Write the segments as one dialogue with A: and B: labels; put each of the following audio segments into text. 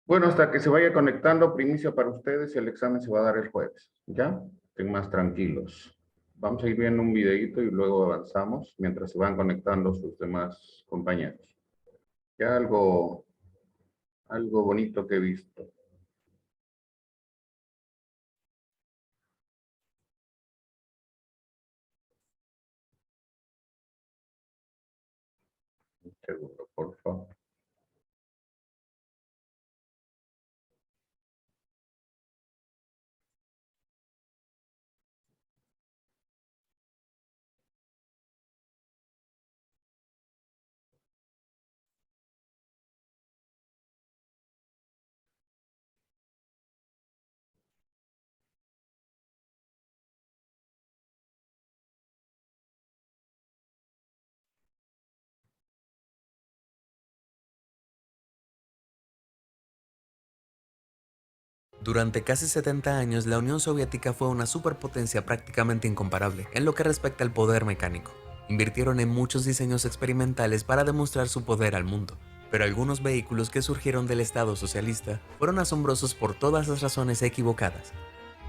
A: Bueno, hasta que se vaya conectando, primicia para ustedes, el examen se va a dar el jueves, ¿ya? Estén más tranquilos. Vamos a ir viendo un videito y luego avanzamos mientras se van conectando sus demás compañeros. Ya algo bonito que he visto. Un segundo, por favor.
B: Durante casi 70 años, la Unión Soviética fue una superpotencia prácticamente incomparable en lo que respecta al poder mecánico. Invirtieron en muchos diseños experimentales para demostrar su poder al mundo, pero algunos vehículos que surgieron del Estado socialista fueron asombrosos por todas las razones equivocadas.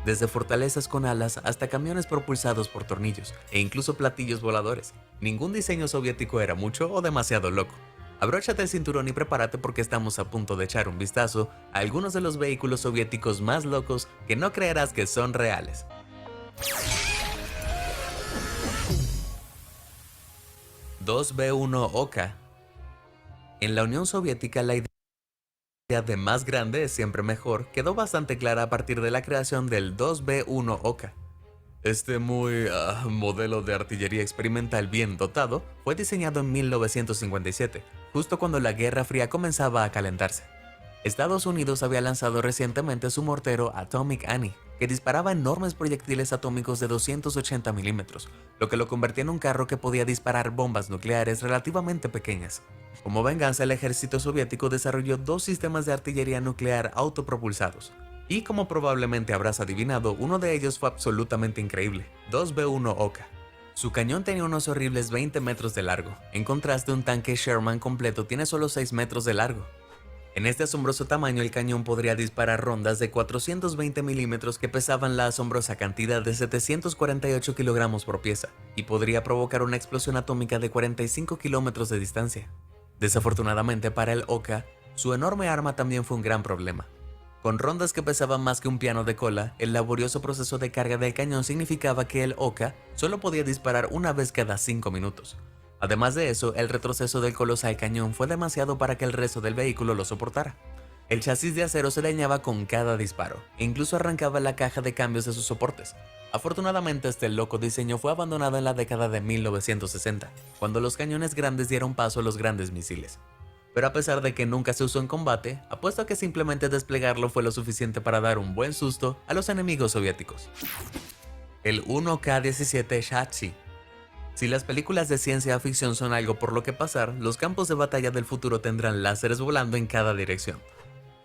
B: Desde fortalezas con alas hasta camiones propulsados por tornillos e incluso platillos voladores, ningún diseño soviético era mucho o demasiado loco. Abróchate el cinturón y prepárate porque estamos a punto de echar un vistazo a algunos de los vehículos soviéticos más locos que no creerás que son reales. 2B1 Oka. En la Unión Soviética la idea de más grande es siempre mejor quedó bastante clara a partir de la creación del 2B1 Oka. Este modelo de artillería experimental bien dotado fue diseñado en 1957, justo cuando la Guerra Fría comenzaba a calentarse. Estados Unidos había lanzado recientemente su mortero Atomic Annie, que disparaba enormes proyectiles atómicos de 280 milímetros, lo que lo convertía en un carro que podía disparar bombas nucleares relativamente pequeñas. Como venganza, el ejército soviético desarrolló dos sistemas de artillería nuclear autopropulsados, y como probablemente habrás adivinado, uno de ellos fue absolutamente increíble, 2B1 Oka. Su cañón tenía unos horribles 20 metros de largo, en contraste un tanque Sherman completo tiene solo 6 metros de largo. En este asombroso tamaño el cañón podría disparar rondas de 420 milímetros que pesaban la asombrosa cantidad de 748 kilogramos por pieza, y podría provocar una explosión atómica de 45 kilómetros de distancia. Desafortunadamente para el Oka, su enorme arma también fue un gran problema. Con rondas que pesaban más que un piano de cola, el laborioso proceso de carga del cañón significaba que el Oka solo podía disparar una vez cada 5 minutos. Además de eso, el retroceso del colosal cañón fue demasiado para que el resto del vehículo lo soportara. El chasis de acero se dañaba con cada disparo, e incluso arrancaba la caja de cambios de sus soportes. Afortunadamente, este loco diseño fue abandonado en la década de 1960, cuando los cañones grandes dieron paso a los grandes misiles. Pero a pesar de que nunca se usó en combate, apuesto a que simplemente desplegarlo fue lo suficiente para dar un buen susto a los enemigos soviéticos. El 1K-17 Shachi. Si las películas de ciencia ficción son algo por lo que pasar, los campos de batalla del futuro tendrán láseres volando en cada dirección.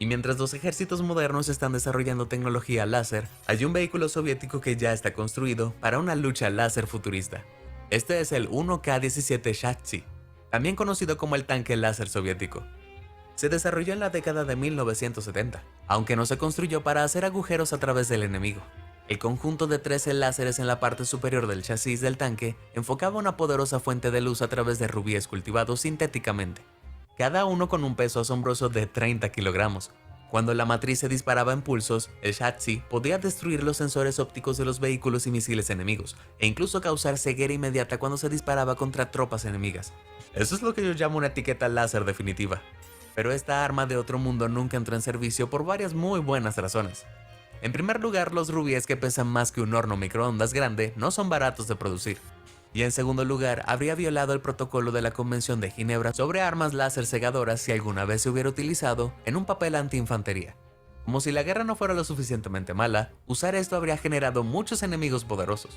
B: Y mientras los ejércitos modernos están desarrollando tecnología láser, hay un vehículo soviético que ya está construido para una lucha láser futurista. Este es el 1K-17 Shachi, también conocido como el tanque láser soviético. Se desarrolló en la década de 1970, aunque no se construyó para hacer agujeros a través del enemigo. El conjunto de 13 láseres en la parte superior del chasis del tanque enfocaba una poderosa fuente de luz a través de rubíes cultivados sintéticamente, cada uno con un peso asombroso de 30 kilogramos. Cuando la matriz se disparaba en pulsos, el Shachi podía destruir los sensores ópticos de los vehículos y misiles enemigos, e incluso causar ceguera inmediata cuando se disparaba contra tropas enemigas. Eso es lo que yo llamo una etiqueta láser definitiva. Pero esta arma de otro mundo nunca entró en servicio por varias muy buenas razones. En primer lugar, los rubíes que pesan más que un horno microondas grande no son baratos de producir. Y en segundo lugar, habría violado el protocolo de la Convención de Ginebra sobre armas láser cegadoras si alguna vez se hubiera utilizado en un papel antiinfantería. Como si la guerra no fuera lo suficientemente mala, usar esto habría generado muchos enemigos poderosos.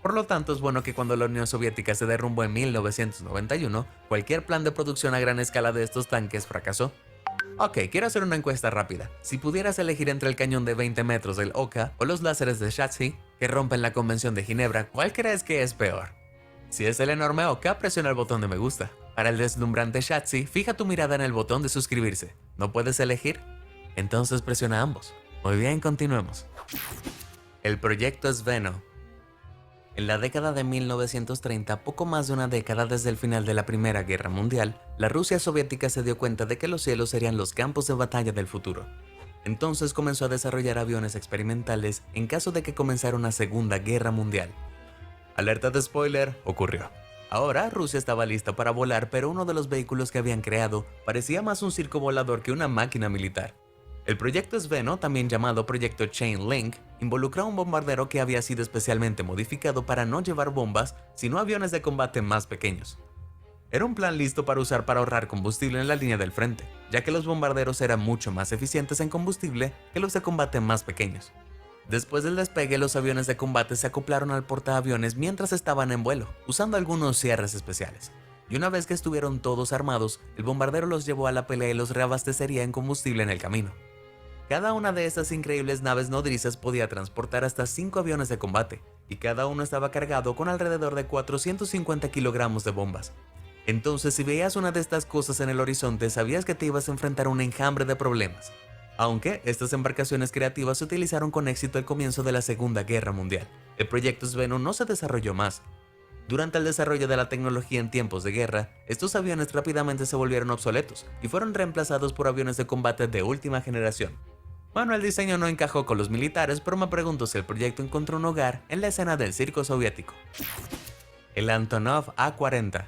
B: Por lo tanto, es bueno que cuando la Unión Soviética se derrumbó en 1991, cualquier plan de producción a gran escala de estos tanques fracasó. Ok, quiero hacer una encuesta rápida. Si pudieras elegir entre el cañón de 20 metros del Oka o los láseres de Shachi, que rompen la Convención de Ginebra, ¿cuál crees que es peor? Si es el enorme Oka, presiona el botón de me gusta. Para el deslumbrante Shachi, fija tu mirada en el botón de suscribirse. ¿No puedes elegir? Entonces presiona ambos. Muy bien, continuemos. El proyecto Sveno. En la década de 1930, poco más de una década desde el final de la Primera Guerra Mundial, la Rusia soviética se dio cuenta de que los cielos serían los campos de batalla del futuro. Entonces comenzó a desarrollar aviones experimentales en caso de que comenzara una Segunda Guerra Mundial. Alerta de spoiler, ocurrió. Ahora Rusia estaba lista para volar, pero uno de los vehículos que habían creado parecía más un circo volador que una máquina militar. El proyecto Sveno, también llamado proyecto Chain Link, involucró a un bombardero que había sido especialmente modificado para no llevar bombas, sino aviones de combate más pequeños. Era un plan listo para usar para ahorrar combustible en la línea del frente, ya que los bombarderos eran mucho más eficientes en combustible que los de combate más pequeños. Después del despegue, los aviones de combate se acoplaron al portaaviones mientras estaban en vuelo, usando algunos cierres especiales. Y una vez que estuvieron todos armados, el bombardero los llevó a la pelea y los reabastecería en combustible en el camino. Cada una de estas increíbles naves nodrizas podía transportar hasta 5 aviones de combate, y cada uno estaba cargado con alrededor de 450 kilogramos de bombas. Entonces, si veías una de estas cosas en el horizonte, sabías que te ibas a enfrentar a un enjambre de problemas. Aunque estas embarcaciones creativas se utilizaron con éxito al comienzo de la Segunda Guerra Mundial, el proyecto Sveno no se desarrolló más. Durante el desarrollo de la tecnología en tiempos de guerra, estos aviones rápidamente se volvieron obsoletos y fueron reemplazados por aviones de combate de última generación. Bueno, el diseño no encajó con los militares, pero me pregunto si el proyecto encontró un hogar en la escena del circo soviético. El Antonov A-40.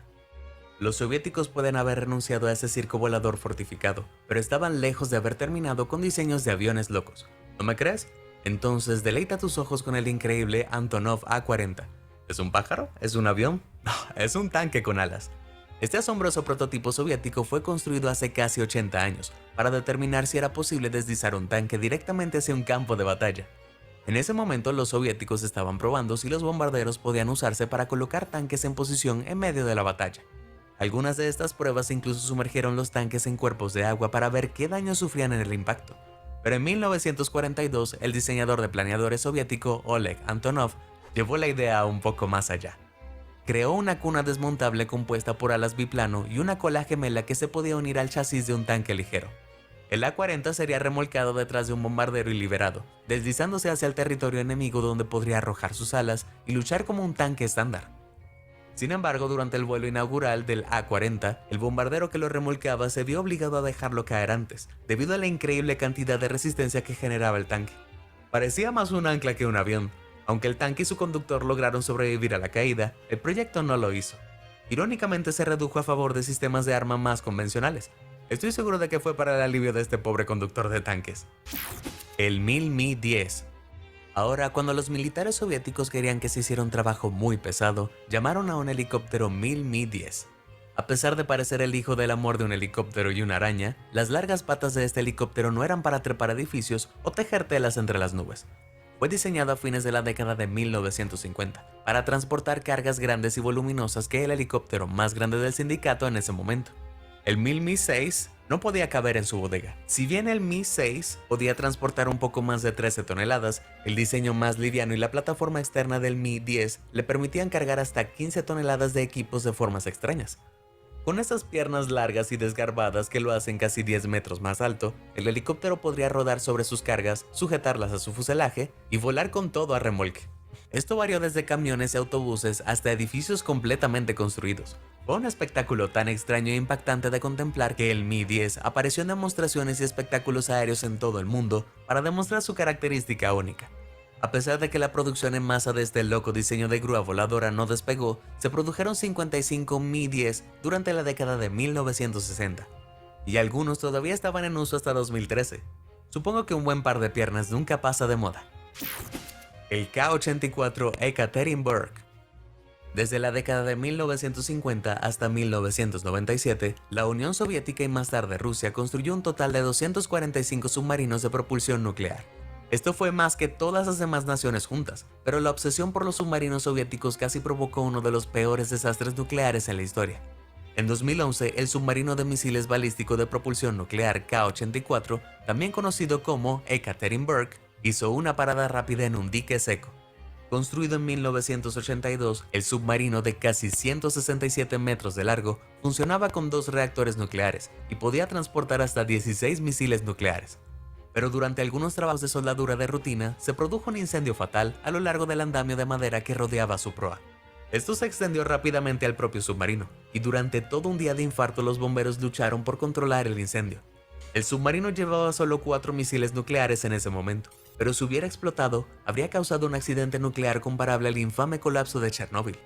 B: Los soviéticos pueden haber renunciado a ese circo volador fortificado, pero estaban lejos de haber terminado con diseños de aviones locos. ¿No me crees? Entonces deleita tus ojos con el increíble Antonov A-40. ¿Es un pájaro? ¿Es un avión? No, es un tanque con alas. Este asombroso prototipo soviético fue construido hace casi 80 años para determinar si era posible deslizar un tanque directamente hacia un campo de batalla. En ese momento los soviéticos estaban probando si los bombarderos podían usarse para colocar tanques en posición en medio de la batalla. Algunas de estas pruebas incluso sumergieron los tanques en cuerpos de agua para ver qué daño sufrían en el impacto. Pero en 1942, el diseñador de planeadores soviético Oleg Antonov llevó la idea un poco más allá. Creó una cuna desmontable compuesta por alas biplano y una cola gemela que se podía unir al chasis de un tanque ligero. El A-40 sería remolcado detrás de un bombardero y liberado, deslizándose hacia el territorio enemigo donde podría arrojar sus alas y luchar como un tanque estándar. Sin embargo, durante el vuelo inaugural del A-40, el bombardero que lo remolcaba se vio obligado a dejarlo caer antes, debido a la increíble cantidad de resistencia que generaba el tanque. Parecía más un ancla que un avión. Aunque el tanque y su conductor lograron sobrevivir a la caída, el proyecto no lo hizo. Irónicamente se redujo a favor de sistemas de arma más convencionales. Estoy seguro de que fue para el alivio de este pobre conductor de tanques. El Mil-Mi-10. Ahora, cuando los militares soviéticos querían que se hiciera un trabajo muy pesado, llamaron a un helicóptero Mil-Mi-10. A pesar de parecer el hijo del amor de un helicóptero y una araña, las largas patas de este helicóptero no eran para trepar edificios o tejer telas entre las nubes. Fue diseñado a fines de la década de 1950 para transportar cargas grandes y voluminosas que el helicóptero más grande del sindicato en ese momento. El Mil-Mi-6 no podía caber en su bodega. Si bien el Mi-6 podía transportar un poco más de 13 toneladas, el diseño más liviano y la plataforma externa del Mi-10 le permitían cargar hasta 15 toneladas de equipos de formas extrañas. Con esas piernas largas y desgarbadas que lo hacen casi 10 metros más alto, el helicóptero podría rodar sobre sus cargas, sujetarlas a su fuselaje y volar con todo a remolque. Esto varió desde camiones y autobuses hasta edificios completamente construidos. Fue un espectáculo tan extraño e impactante de contemplar que el Mi-10 apareció en demostraciones y espectáculos aéreos en todo el mundo para demostrar su característica única. A pesar de que la producción en masa de este loco diseño de grúa voladora no despegó, se produjeron 55 Mi-10 durante la década de 1960, y algunos todavía estaban en uso hasta 2013. Supongo que un buen par de piernas nunca pasa de moda. El Ka-84 Ekaterinburg. Desde la década de 1950 hasta 1997, la Unión Soviética y más tarde Rusia construyó un total de 245 submarinos de propulsión nuclear. Esto fue más que todas las demás naciones juntas, pero la obsesión por los submarinos soviéticos casi provocó uno de los peores desastres nucleares en la historia. En 2011, el submarino de misiles balístico de propulsión nuclear Ka-84, también conocido como Ekaterinburg, hizo una parada rápida en un dique seco. Construido en 1982, el submarino de casi 167 metros de largo funcionaba con 2 reactores nucleares y podía transportar hasta 16 misiles nucleares. pero durante algunos trabajos de soldadura de rutina se produjo un incendio fatal a lo largo del andamio de madera que rodeaba su proa. Esto se extendió rápidamente al propio submarino, y durante todo un día de infarto los bomberos lucharon por controlar el incendio. El submarino llevaba solo 4 misiles nucleares en ese momento, pero si hubiera explotado, habría causado un accidente nuclear comparable al infame colapso de Chernóbil.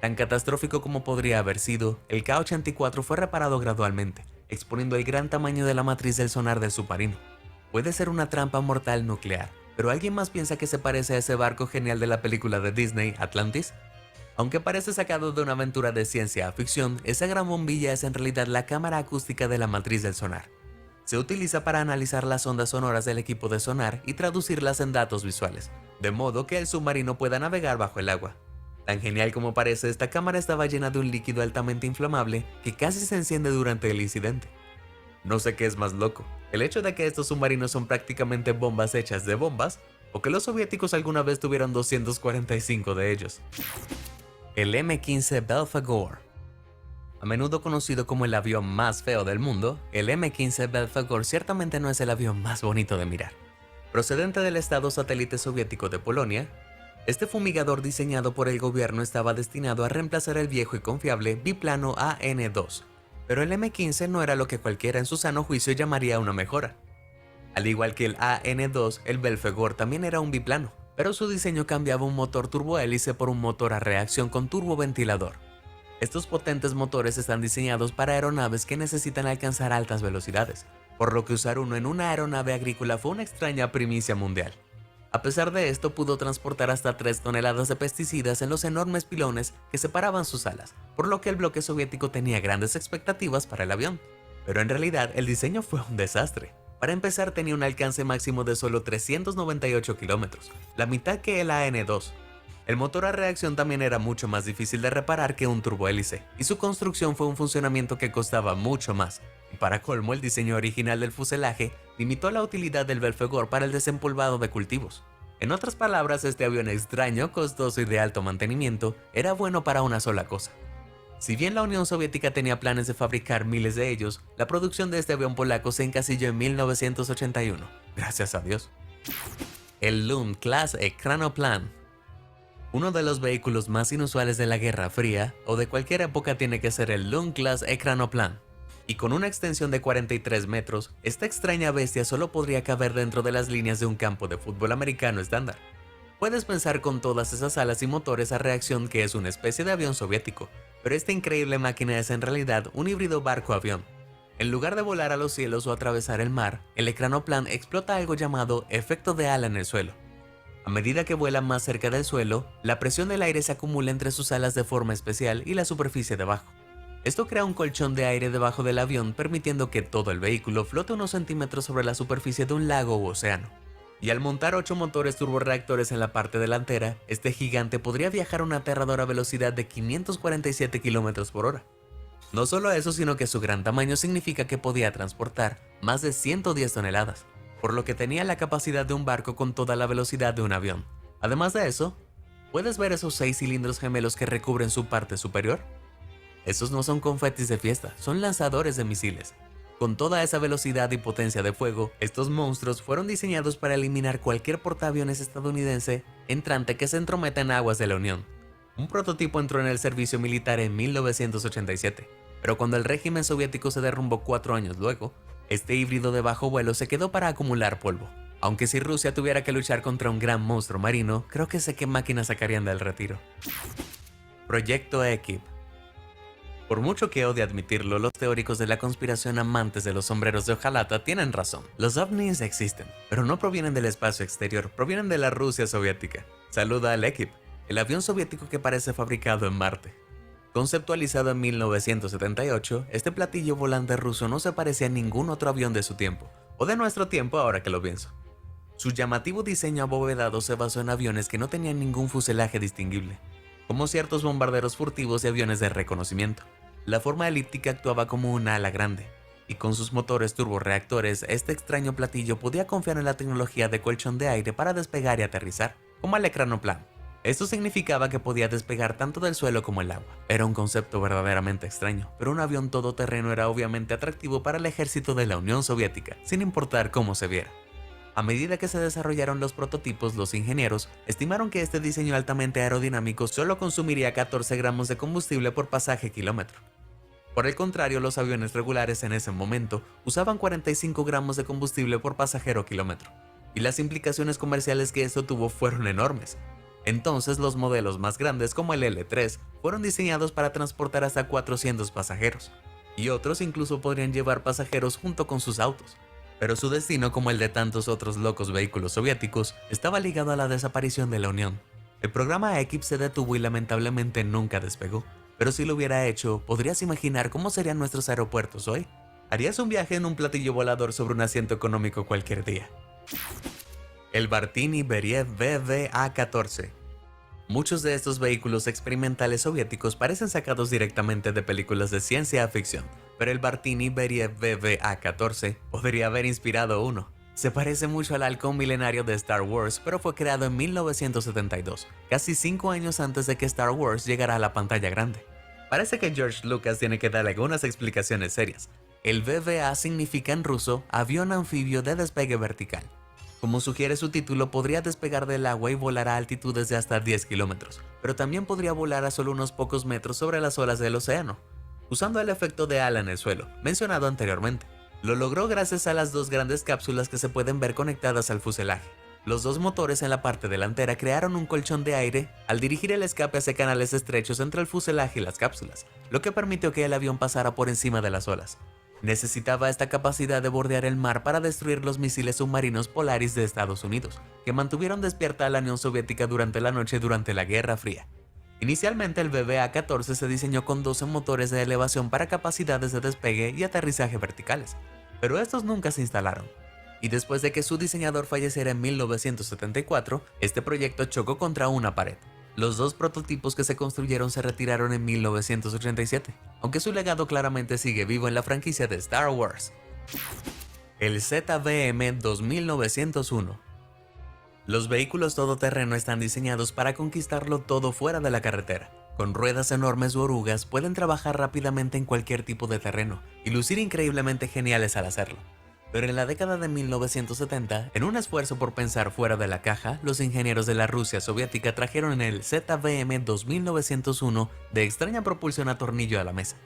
B: Tan catastrófico como podría haber sido, el K-84 fue reparado gradualmente, exponiendo el gran tamaño de la matriz del sonar del submarino. Puede ser una trampa mortal nuclear, pero ¿alguien más piensa que se parece a ese barco genial de la película de Disney, Atlantis? Aunque parece sacado de una aventura de ciencia ficción, esa gran bombilla es en realidad la cámara acústica de la matriz del sonar. Se utiliza para analizar las ondas sonoras del equipo de sonar y traducirlas en datos visuales, de modo que el submarino pueda navegar bajo el agua. Tan genial como parece, esta cámara estaba llena de un líquido altamente inflamable que casi se enciende durante el incidente. No sé qué es más loco, el hecho de que estos submarinos son prácticamente bombas hechas de bombas, o que los soviéticos alguna vez tuvieron 245 de ellos. El M-15 Belfagor. A menudo conocido como el avión más feo del mundo, el M-15 Belfagor ciertamente no es el avión más bonito de mirar. Procedente del estado satélite soviético de Polonia, este fumigador diseñado por el gobierno estaba destinado a reemplazar el viejo y confiable biplano AN-2, pero el M-15 no era lo que cualquiera en su sano juicio llamaría una mejora. Al igual que el AN-2, el Belfagor también era un biplano, pero su diseño cambiaba un motor turbohélice por un motor a reacción con turboventilador. Estos potentes motores están diseñados para aeronaves que necesitan alcanzar altas velocidades, por lo que usar uno en una aeronave agrícola fue una extraña primicia mundial. A pesar de esto, pudo transportar hasta 3 toneladas de pesticidas en los enormes pilones que separaban sus alas, por lo que el bloque soviético tenía grandes expectativas para el avión. Pero en realidad, el diseño fue un desastre. Para empezar, tenía un alcance máximo de solo 398 kilómetros, la mitad que el AN-2. El motor a reacción también era mucho más difícil de reparar que un turbohélice, y su construcción fue un funcionamiento que costaba mucho más. Y para colmo, el diseño original del fuselaje limitó la utilidad del Belfagor para el desempolvado de cultivos. En otras palabras, este avión extraño, costoso y de alto mantenimiento era bueno para una sola cosa. Si bien la Unión Soviética tenía planes de fabricar miles de ellos, la producción de este avión polaco se encasilló en 1981, gracias a Dios. El Lund Class Ekranoplan. Uno de los vehículos más inusuales de la Guerra Fría, o de cualquier época, tiene que ser el Lund Class Ekranoplan. Y con una extensión de 43 metros, esta extraña bestia solo podría caber dentro de las líneas de un campo de fútbol americano estándar. Puedes pensar con todas esas alas y motores a reacción que es una especie de avión soviético, pero esta increíble máquina es en realidad un híbrido barco-avión. En lugar de volar a los cielos o atravesar el mar, el Ekranoplan explota algo llamado efecto de ala en el suelo. A medida que vuela más cerca del suelo, la presión del aire se acumula entre sus alas de forma especial y la superficie debajo. Esto crea un colchón de aire debajo del avión, permitiendo que todo el vehículo flote unos centímetros sobre la superficie de un lago u océano. Y al montar 8 motores turborreactores en la parte delantera, este gigante podría viajar a una aterradora velocidad de 547 km por hora. No solo eso, sino que su gran tamaño significa que podía transportar más de 110 toneladas, por lo que tenía la capacidad de un barco con toda la velocidad de un avión. Además de eso, ¿puedes ver esos 6 cilindros gemelos que recubren su parte superior? Estos no son confetis de fiesta, son lanzadores de misiles. Con toda esa velocidad y potencia de fuego, estos monstruos fueron diseñados para eliminar cualquier portaaviones estadounidense entrante que se entrometa en aguas de la Unión. Un prototipo entró en el servicio militar en 1987, pero cuando el régimen soviético se derrumbó 4 años luego, este híbrido de bajo vuelo se quedó para acumular polvo. Aunque si Rusia tuviera que luchar contra un gran monstruo marino, creo que sé qué máquinas sacarían del retiro. Proyecto Ekip. Por mucho que odie admitirlo, los teóricos de la conspiración amantes de los sombreros de hojalata tienen razón. Los ovnis existen, pero no provienen del espacio exterior, provienen de la Rusia soviética. Saluda al Ekip, el avión soviético que parece fabricado en Marte. Conceptualizado en 1978, este platillo volante ruso no se parece a ningún otro avión de su tiempo, o de nuestro tiempo ahora que lo pienso. Su llamativo diseño abovedado se basó en aviones que no tenían ningún fuselaje distinguible, como ciertos bombarderos furtivos y aviones de reconocimiento. La forma elíptica actuaba como una ala grande, y con sus motores turborreactores, este extraño platillo podía confiar en la tecnología de colchón de aire para despegar y aterrizar, como el Ekranoplan. Esto significaba que podía despegar tanto del suelo como el agua. Era un concepto verdaderamente extraño, pero un avión todoterreno era obviamente atractivo para el ejército de la Unión Soviética, sin importar cómo se viera. A medida que se desarrollaron los prototipos, los ingenieros estimaron que este diseño altamente aerodinámico solo consumiría 14 gramos de combustible por pasaje kilómetro. Por el contrario, los aviones regulares en ese momento usaban 45 gramos de combustible por pasajero kilómetro, y las implicaciones comerciales que esto tuvo fueron enormes. Entonces, los modelos más grandes como el L3 fueron diseñados para transportar hasta 400 pasajeros, y otros incluso podrían llevar pasajeros junto con sus autos. Pero su destino, como el de tantos otros locos vehículos soviéticos, estaba ligado a la desaparición de la Unión. El programa Ekip se detuvo y lamentablemente nunca despegó. Pero si lo hubiera hecho, ¿podrías imaginar cómo serían nuestros aeropuertos hoy? ¿Harías un viaje en un platillo volador sobre un asiento económico cualquier día? El Bartini Beriev BVA-14. Muchos de estos vehículos experimentales soviéticos parecen sacados directamente de películas de ciencia ficción, pero el Bartini Beriev BVA-14 podría haber inspirado uno. Se parece mucho al halcón milenario de Star Wars, pero fue creado en 1972, casi 5 años antes de que Star Wars llegara a la pantalla grande. Parece que George Lucas tiene que darle algunas explicaciones serias. El BVA significa en ruso avión anfibio de despegue vertical. Como sugiere su título, podría despegar del agua y volar a altitudes de hasta 10 kilómetros, pero también podría volar a solo unos pocos metros sobre las olas del océano, usando el efecto de ala en el suelo, mencionado anteriormente. Lo logró gracias a las dos grandes cápsulas que se pueden ver conectadas al fuselaje. Los dos motores en la parte delantera crearon un colchón de aire al dirigir el escape hacia canales estrechos entre el fuselaje y las cápsulas, lo que permitió que el avión pasara por encima de las olas. Necesitaba esta capacidad de bordear el mar para destruir los misiles submarinos Polaris de Estados Unidos, que mantuvieron despierta a la Unión Soviética durante la noche durante la Guerra Fría. Inicialmente el BBA-14 se diseñó con 12 motores de elevación para capacidades de despegue y aterrizaje verticales, pero estos nunca se instalaron. Y después de que su diseñador falleciera en 1974, este proyecto chocó contra una pared. Los dos prototipos que se construyeron se retiraron en 1987, aunque su legado claramente sigue vivo en la franquicia de Star Wars. El ZBM 2901. Los vehículos todoterreno están diseñados para conquistarlo todo fuera de la carretera. Con ruedas enormes u orugas pueden trabajar rápidamente en cualquier tipo de terreno y lucir increíblemente geniales al hacerlo. Pero en la década de 1970, en un esfuerzo por pensar fuera de la caja, los ingenieros de la Rusia soviética trajeron el ZBM 2901 de extraña propulsión a tornillo a la mesa.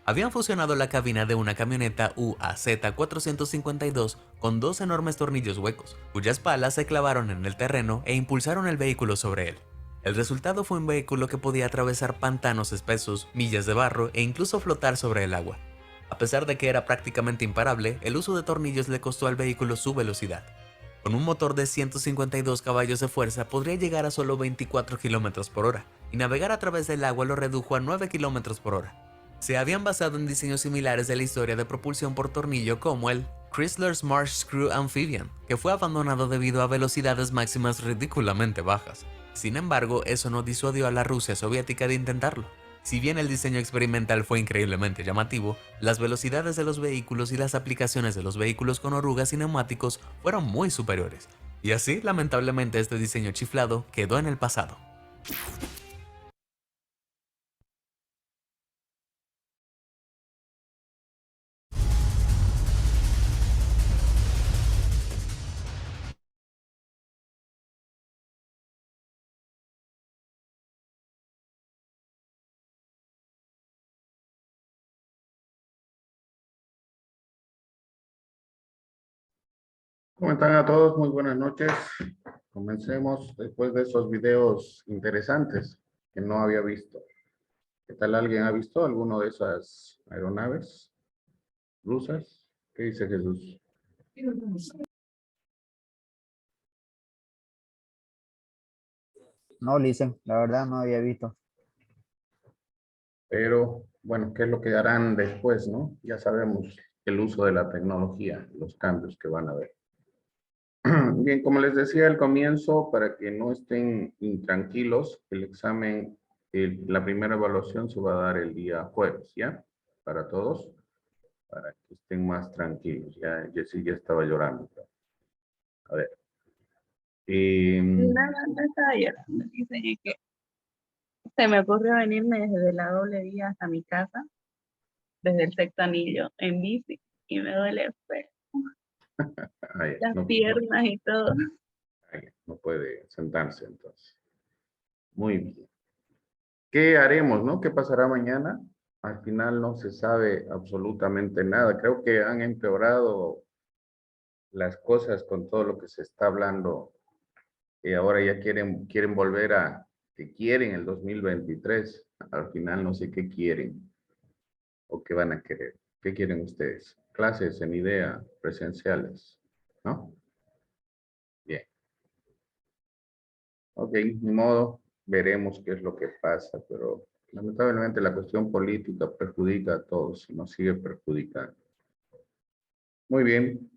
B: Habían fusionado la cabina de una camioneta UAZ-452 con dos enormes tornillos huecos, cuyas palas se clavaron en el terreno e impulsaron el vehículo sobre él. El resultado fue un vehículo que podía atravesar pantanos espesos, millas de barro e incluso flotar sobre el agua. A pesar de que era prácticamente imparable, el uso de tornillos le costó al vehículo su velocidad. Con un motor de 152 caballos de fuerza podría llegar a solo 24 km por hora, y navegar a través del agua lo redujo a 9 km por hora. Se habían basado en diseños similares de la historia de propulsión por tornillo como el Chrysler's Marsh Screw Amphibian, que fue abandonado debido a velocidades máximas ridículamente bajas. Sin embargo, eso no disuadió a la Rusia soviética de intentarlo. Si bien el diseño experimental fue increíblemente llamativo, las velocidades de los vehículos y las aplicaciones de los vehículos con orugas y neumáticos fueron muy superiores, y así, lamentablemente, este diseño chiflado quedó en el pasado.
A: ¿Cómo están a todos? Muy buenas noches. Comencemos después de esos videos interesantes que no había visto. ¿Qué tal? ¿Alguien ha visto alguno de esas aeronaves rusas? ¿Qué dice Jesús?
C: No, Listen, la verdad no había visto.
A: Pero bueno, ¿qué es lo que harán después, no? Ya sabemos el uso de la tecnología, los cambios que van a haber. Bien, como les decía al comienzo, para que no estén intranquilos, el examen, la primera evaluación se va a dar el día jueves, ¿ya? Para todos, para que estén más tranquilos. Ya Jessy ya estaba llorando. A ver,
D: Nada, no estaba llorando. Dice que se me ocurrió venirme desde la doble vía hasta mi casa, desde el sexto anillo, en bici, y me duele pues, las
A: no,
D: piernas y todo.
A: no puede sentarse entonces. Muy bien. ¿Qué haremos, no? ¿Qué pasará mañana? Al final no se sabe absolutamente nada. Creo que han empeorado las cosas con todo lo que se está hablando y ahora ya quieren volver a que quieren el 2023. Al final no sé qué quieren o qué van a querer. ¿Qué quieren ustedes? Clases en idea, presenciales, ¿no? Bien. Ok, ni modo, veremos qué es lo que pasa, pero lamentablemente la cuestión política perjudica a todos y nos sigue perjudicando. Muy bien.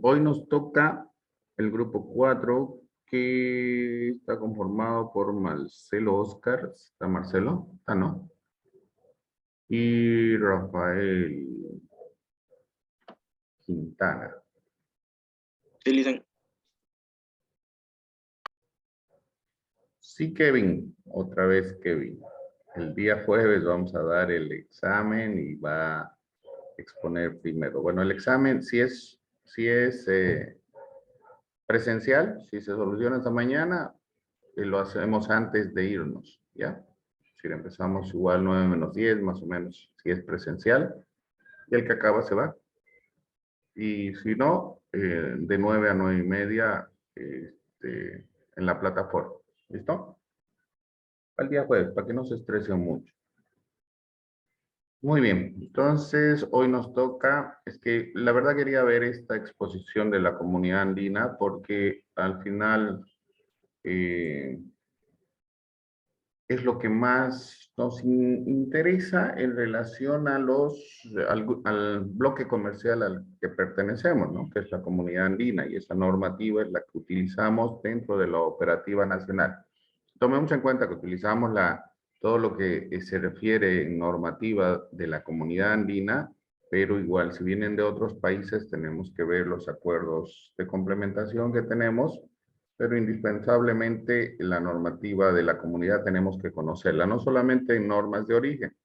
A: Hoy nos toca el grupo 4 que está conformado por Marcelo Oscar. ¿Está Marcelo? Ah, no. Y Rafael Quintana.
E: Sí, Lizan.
A: Sí, Kevin. Otra vez Kevin. El día jueves vamos a dar el examen y va a exponer primero. Bueno, el examen si es presencial, si se soluciona esta mañana, lo hacemos antes de irnos, ¿ya? Si empezamos igual 9 menos 10, más o menos, si es presencial, y el que acaba se va. Y si no, de 9 a 9 y media en la plataforma. ¿Listo? Al día jueves, para que no se estresen mucho. Muy bien, entonces hoy nos toca, es que la verdad quería ver esta exposición de la comunidad andina porque al final es lo que más nos interesa en relación a al bloque comercial al que pertenecemos, ¿no? Que es la comunidad andina y esa normativa es la que utilizamos dentro de la operativa nacional. Tomemos en cuenta que utilizamos todo lo que se refiere en normativa de la comunidad andina, pero igual si vienen de otros países tenemos que ver los acuerdos de complementación que tenemos, pero indispensablemente la normativa de la comunidad tenemos que conocerla, no solamente en normas de origen,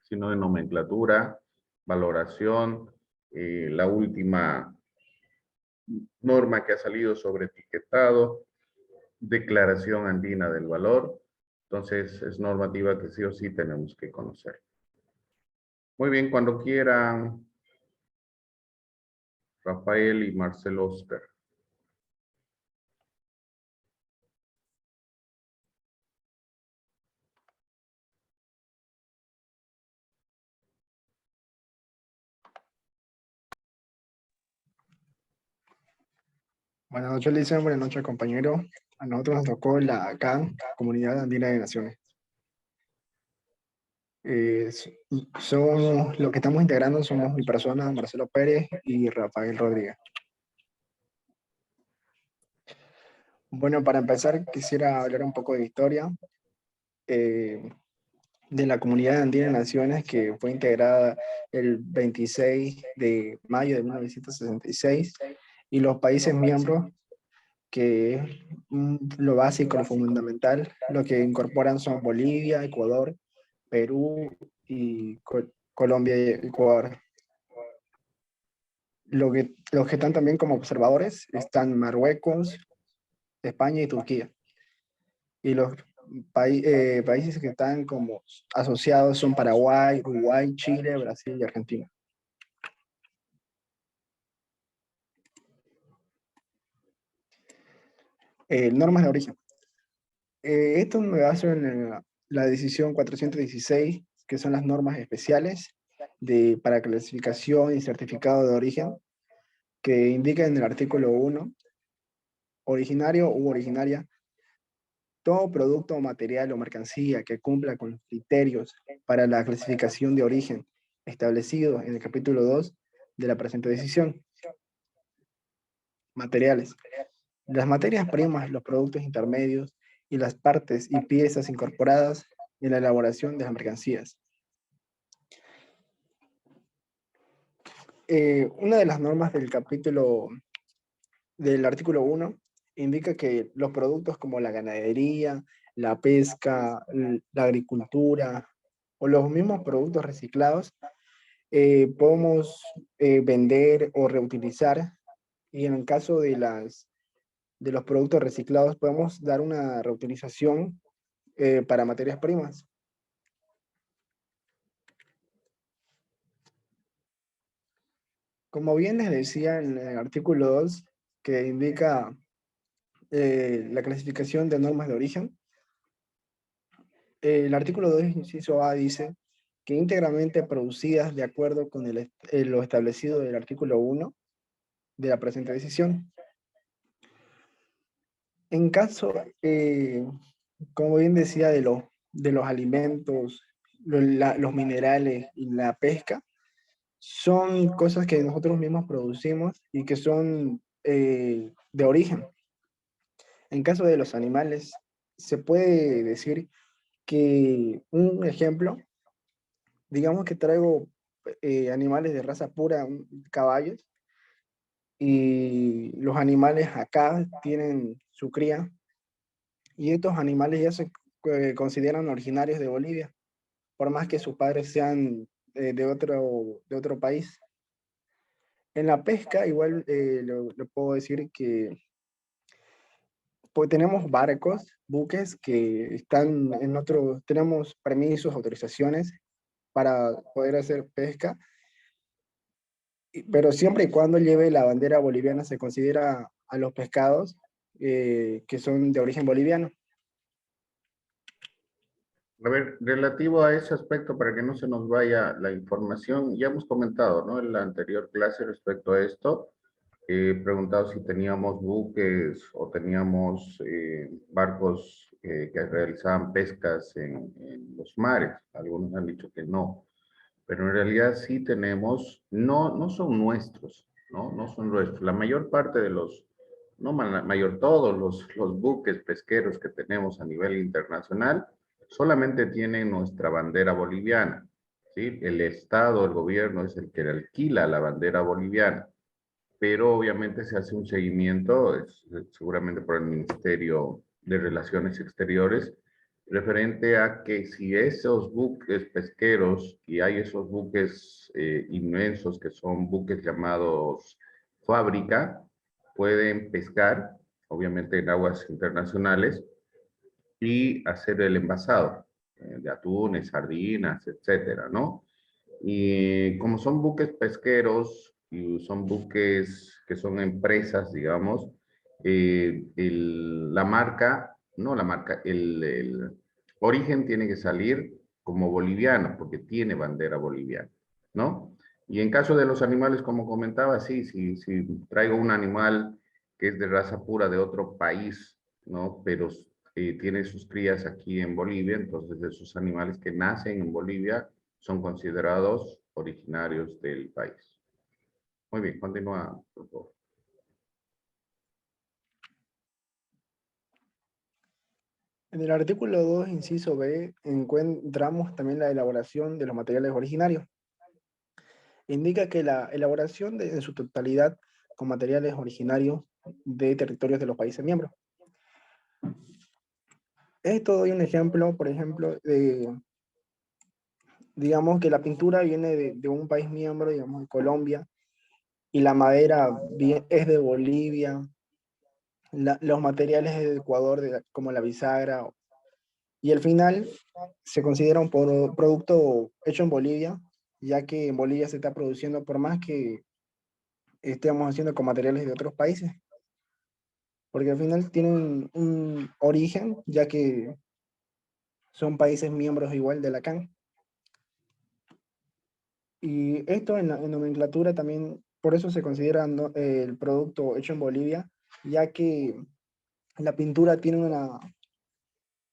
A: sino en nomenclatura, valoración, la última norma que ha salido sobre etiquetado, declaración andina del valor. Entonces, es normativa que sí o sí tenemos que conocer. Muy bien, cuando quieran, Rafael y Marcelo Oscar.
F: Buenas noches, Lisa. Buenas noches, compañero. A nosotros nos tocó la CAN, Comunidad Andina de Naciones. Somos, lo que estamos integrando somos mi persona, Marcelo Pérez y Rafael Rodríguez. Bueno, para empezar, quisiera hablar un poco de historia de la Comunidad Andina de Naciones, que fue integrada el 26 de mayo de 1966, y los países miembros que es lo básico, lo fundamental. Lo que incorporan son Bolivia, Ecuador, Perú y Colombia y Ecuador. Los que están también como observadores están Marruecos, España y Turquía. Y los países que están como asociados son Paraguay, Uruguay, Chile, Brasil y Argentina. Normas de origen. Esto me baso en la decisión 416, que son las normas especiales para clasificación y certificado de origen, que indica en el artículo 1, originario u originaria, todo producto o material o mercancía que cumpla con los criterios para la clasificación de origen establecidos en el capítulo 2 de la presente decisión. Materiales. Las materias primas, los productos intermedios y las partes y piezas incorporadas en la elaboración de las mercancías. Una de las normas del capítulo del artículo 1 indica que los productos como la ganadería, la pesca, la agricultura o los mismos productos reciclados podemos vender o reutilizar, y en el caso de los productos reciclados podemos dar una reutilización para materias primas. Como bien les decía en el artículo 2, que indica la clasificación de normas de origen, el artículo 2, inciso A, dice que íntegramente producidas de acuerdo con lo establecido del artículo 1 de la presente decisión. En caso, como bien decía, de los alimentos, los minerales y la pesca, son cosas que nosotros mismos producimos y que son de origen. En caso de los animales, se puede decir que un ejemplo, digamos que traigo animales de raza pura, caballos, y los animales acá tienen su cría, y estos animales ya se consideran originarios de Bolivia, por más que sus padres sean de otro país. En la pesca, igual le puedo decir que pues, tenemos barcos, buques que están en otro, tenemos permisos, autorizaciones para poder hacer pesca, pero siempre y cuando lleve la bandera boliviana se considera a los pescados que son de origen boliviano.
A: A ver, relativo a ese aspecto, para que no se nos vaya la información, ya hemos comentado, ¿no? En la anterior clase respecto a esto, he preguntado si teníamos buques o teníamos barcos que realizaban pescas en los mares. Algunos han dicho que no, pero en realidad sí tenemos, no son nuestros, ¿no? No son nuestros. La mayor parte de los, no mayor, todos los buques pesqueros que tenemos a nivel internacional solamente tienen nuestra bandera boliviana, ¿sí? El Estado, el gobierno es el que alquila la bandera boliviana, pero obviamente se hace un seguimiento, seguramente por el Ministerio de Relaciones Exteriores, referente a que si esos buques pesqueros, y hay esos buques inmensos que son buques llamados fábrica, pueden pescar, obviamente en aguas internacionales, y hacer el envasado de atunes, sardinas, etcétera, ¿no? Y como son buques pesqueros y son buques que son empresas, digamos, la marca, no la marca, el origen tiene que salir como boliviano, porque tiene bandera boliviana, ¿no? Y en caso de los animales, como comentaba, sí, si traigo un animal que es de raza pura de otro país, ¿no? Pero tiene sus crías aquí en Bolivia, entonces esos animales que nacen en Bolivia son considerados originarios del país. Muy bien, continúa, por favor.
F: En el artículo 2, inciso B, encontramos también la elaboración de los materiales originarios. Indica que la elaboración en su totalidad con materiales originarios de territorios de los países miembros. Esto doy un ejemplo, por ejemplo, digamos que la pintura viene de un país miembro, digamos de Colombia, y la madera es de Bolivia, los materiales de Ecuador, como la bisagra, y al final se considera un producto hecho en Bolivia, ya que en Bolivia se está produciendo por más que estemos haciendo con materiales de otros países, porque al final tienen un origen, ya que son países miembros igual de la CAN. Y esto en nomenclatura también, por eso se considera el producto hecho en Bolivia, ya que la pintura tiene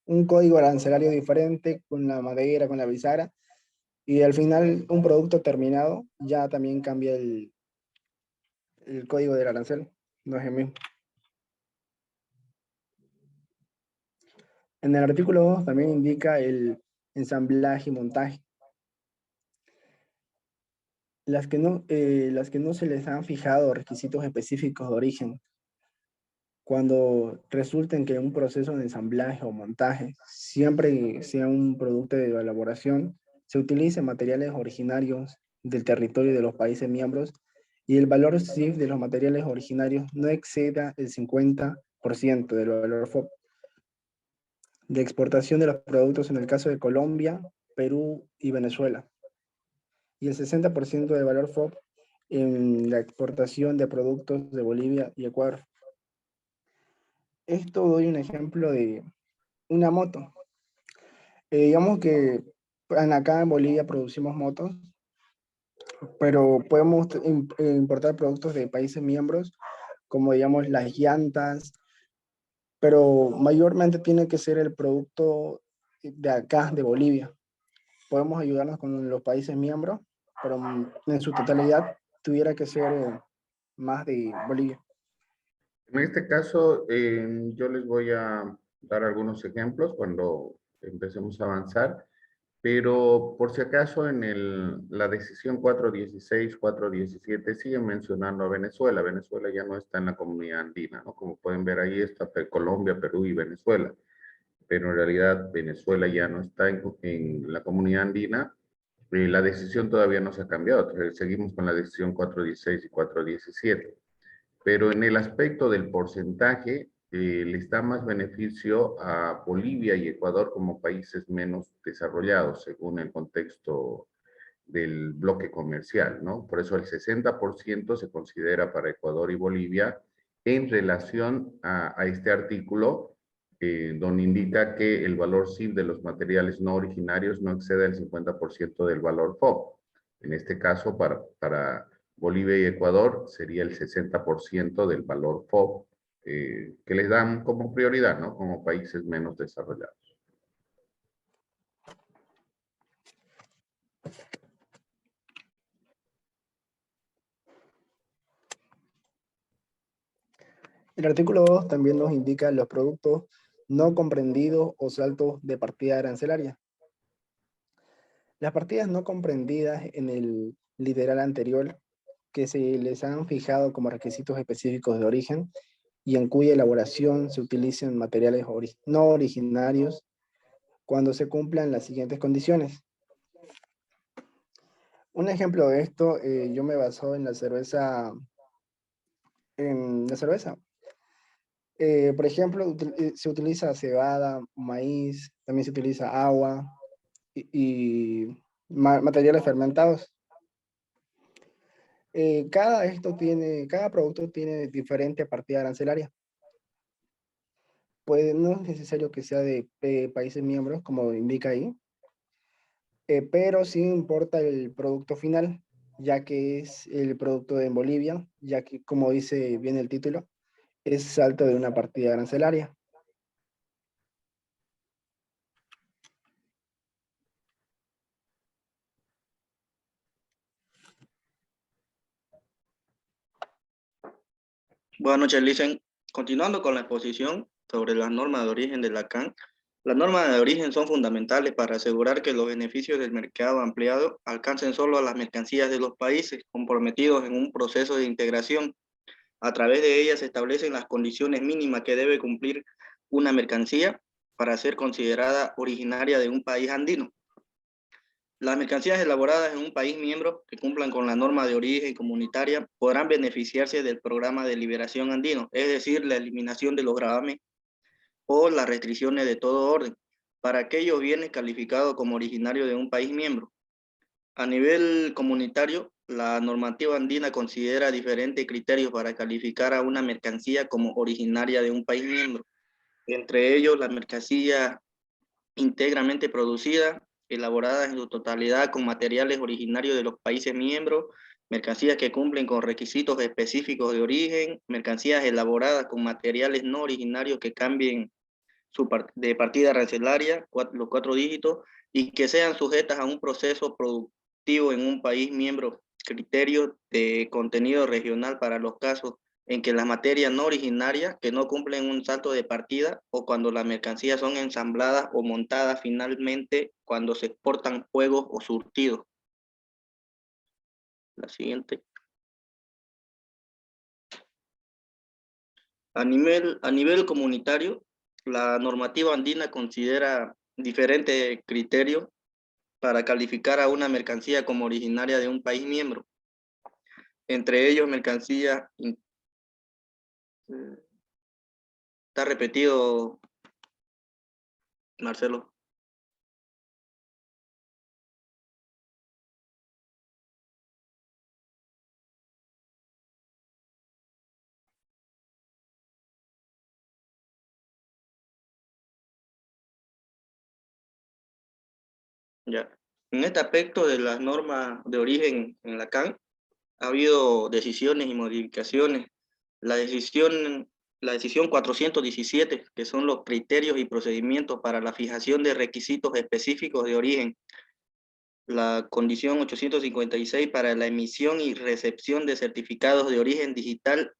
F: un código arancelario diferente con la madera, con la bisagra, y al final un producto terminado ya también cambia el código del arancel, no es el mismo. En el artículo 2 también indica el ensamblaje y montaje. Las que no se les han fijado requisitos específicos de origen, cuando resulta en que un proceso de ensamblaje o montaje, siempre sea un producto de elaboración, se utilicen materiales originarios del territorio de los países miembros y el valor CIF de los materiales originarios no exceda el 50% del valor FOB de exportación de los productos en el caso de Colombia, Perú y Venezuela, y el 60% del valor FOB en la exportación de productos de Bolivia y Ecuador. Esto doy un ejemplo de una moto. Digamos que acá en Bolivia producimos motos, pero podemos importar productos de países miembros, como digamos las llantas, pero mayormente tiene que ser el producto de acá, de Bolivia. Podemos ayudarnos con los países miembros, pero en su totalidad tuviera que ser más de Bolivia.
A: En este caso, yo les voy a dar algunos ejemplos cuando empecemos a avanzar, pero por si acaso la decisión 416, 417 siguen mencionando a Venezuela. Venezuela ya no está en la comunidad andina, ¿no? Como pueden ver ahí está Colombia, Perú y Venezuela, pero en realidad Venezuela ya no está en la comunidad andina. La decisión todavía no se ha cambiado, seguimos con la decisión 416 y 417. Pero en el aspecto del porcentaje, le da más beneficio a Bolivia y Ecuador como países menos desarrollados, según el contexto del bloque comercial, ¿no? Por eso el 60% se considera para Ecuador y Bolivia en relación a este artículo, donde indica que el valor CIF de los materiales no originarios no excede el 50% del valor FOB. En este caso, para Bolivia y Ecuador sería el 60% del valor FOB, que les dan como prioridad, ¿no? Como países menos desarrollados.
F: El artículo 2 también nos indica los productos no comprendidos o saltos de partida arancelaria. Las partidas no comprendidas en el literal anterior, que se les han fijado como requisitos específicos de origen y en cuya elaboración se utilizan materiales no originarios cuando se cumplan las siguientes condiciones. Un ejemplo de esto, yo me baso en la cerveza. Por ejemplo, se utiliza cebada, maíz, también se utiliza agua y materiales fermentados. Cada producto tiene diferente partida arancelaria. No es necesario que sea de países miembros, como indica ahí, pero sí importa el producto final, ya que es el producto de Bolivia, ya que, como dice bien el título, es salto de una partida arancelaria.
E: Buenas noches, Licen. Continuando con la exposición sobre las normas de origen de la CAN, las normas de origen son fundamentales para asegurar que los beneficios del mercado ampliado alcancen solo a las mercancías de los países comprometidos en un proceso de integración. A través de ellas se establecen las condiciones mínimas que debe cumplir una mercancía para ser considerada originaria de un país andino. Las mercancías elaboradas en un país miembro que cumplan con la norma de origen comunitaria podrán beneficiarse del programa de liberación andino, es decir, la eliminación de los gravames o las restricciones de todo orden para aquellos bienes calificados como originarios de un país miembro. A nivel comunitario, la normativa andina considera diferentes criterios para calificar a una mercancía como originaria de un país miembro. Entre ellos, la mercancía íntegramente producida, elaboradas en su totalidad con materiales originarios de los países miembros, mercancías que cumplen con requisitos específicos de origen, mercancías elaboradas con materiales no originarios que cambien de partida arancelaria, los 4 dígitos, y que sean sujetas a un proceso productivo en un país miembro, criterios de contenido regional para los casos en que las materias no originarias que no cumplen un salto de partida o cuando las mercancías son ensambladas o montadas finalmente cuando se exportan juegos o surtidos. La siguiente. A nivel comunitario, la normativa andina considera diferentes criterios para calificar a una mercancía como originaria de un país miembro. Entre ellos, mercancía, está repetido, Marcelo. Ya. En este aspecto de las normas de origen en la CAN, ha habido decisiones y modificaciones. La decisión, la decisión 417, que son los criterios y procedimientos para la fijación de requisitos específicos de origen. La condición 856 para la emisión y recepción de certificados de origen digital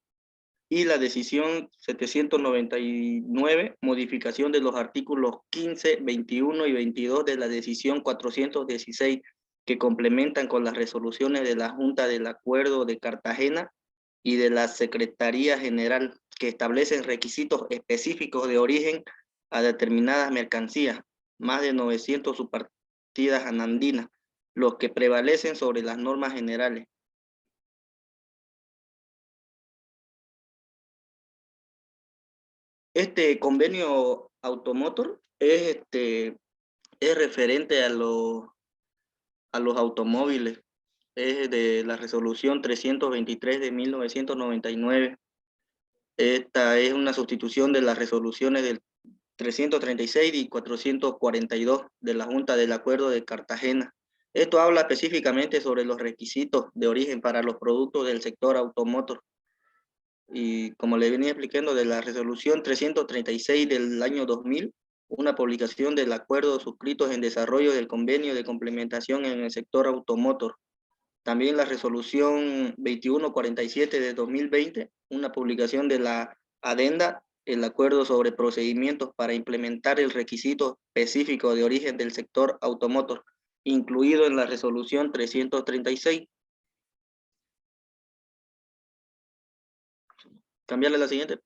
E: y la decisión 799, modificación de los artículos 15, 21 y 22 de la decisión 416, que complementan con las resoluciones de la Junta del Acuerdo de Cartagena y de la Secretaría General, que establecen requisitos específicos de origen a determinadas mercancías, más de 900 subpartidas anandinas, los que prevalecen sobre las normas generales. Este convenio automotor es referente a los automóviles. Es de la resolución 323 de 1999. Esta es una sustitución de las resoluciones del 336 y 442 de la Junta del Acuerdo de Cartagena. Esto habla específicamente sobre los requisitos de origen para los productos del sector automotor. Y como le venía explicando, de la resolución 336 del año 2000, una publicación del acuerdo suscritos en desarrollo del convenio de complementación en el sector automotor. También la resolución 2147 de 2020, una publicación de la adenda, el acuerdo sobre procedimientos para implementar el requisito específico de origen del sector automotor, incluido en la resolución 336. Cambiarle la siguiente.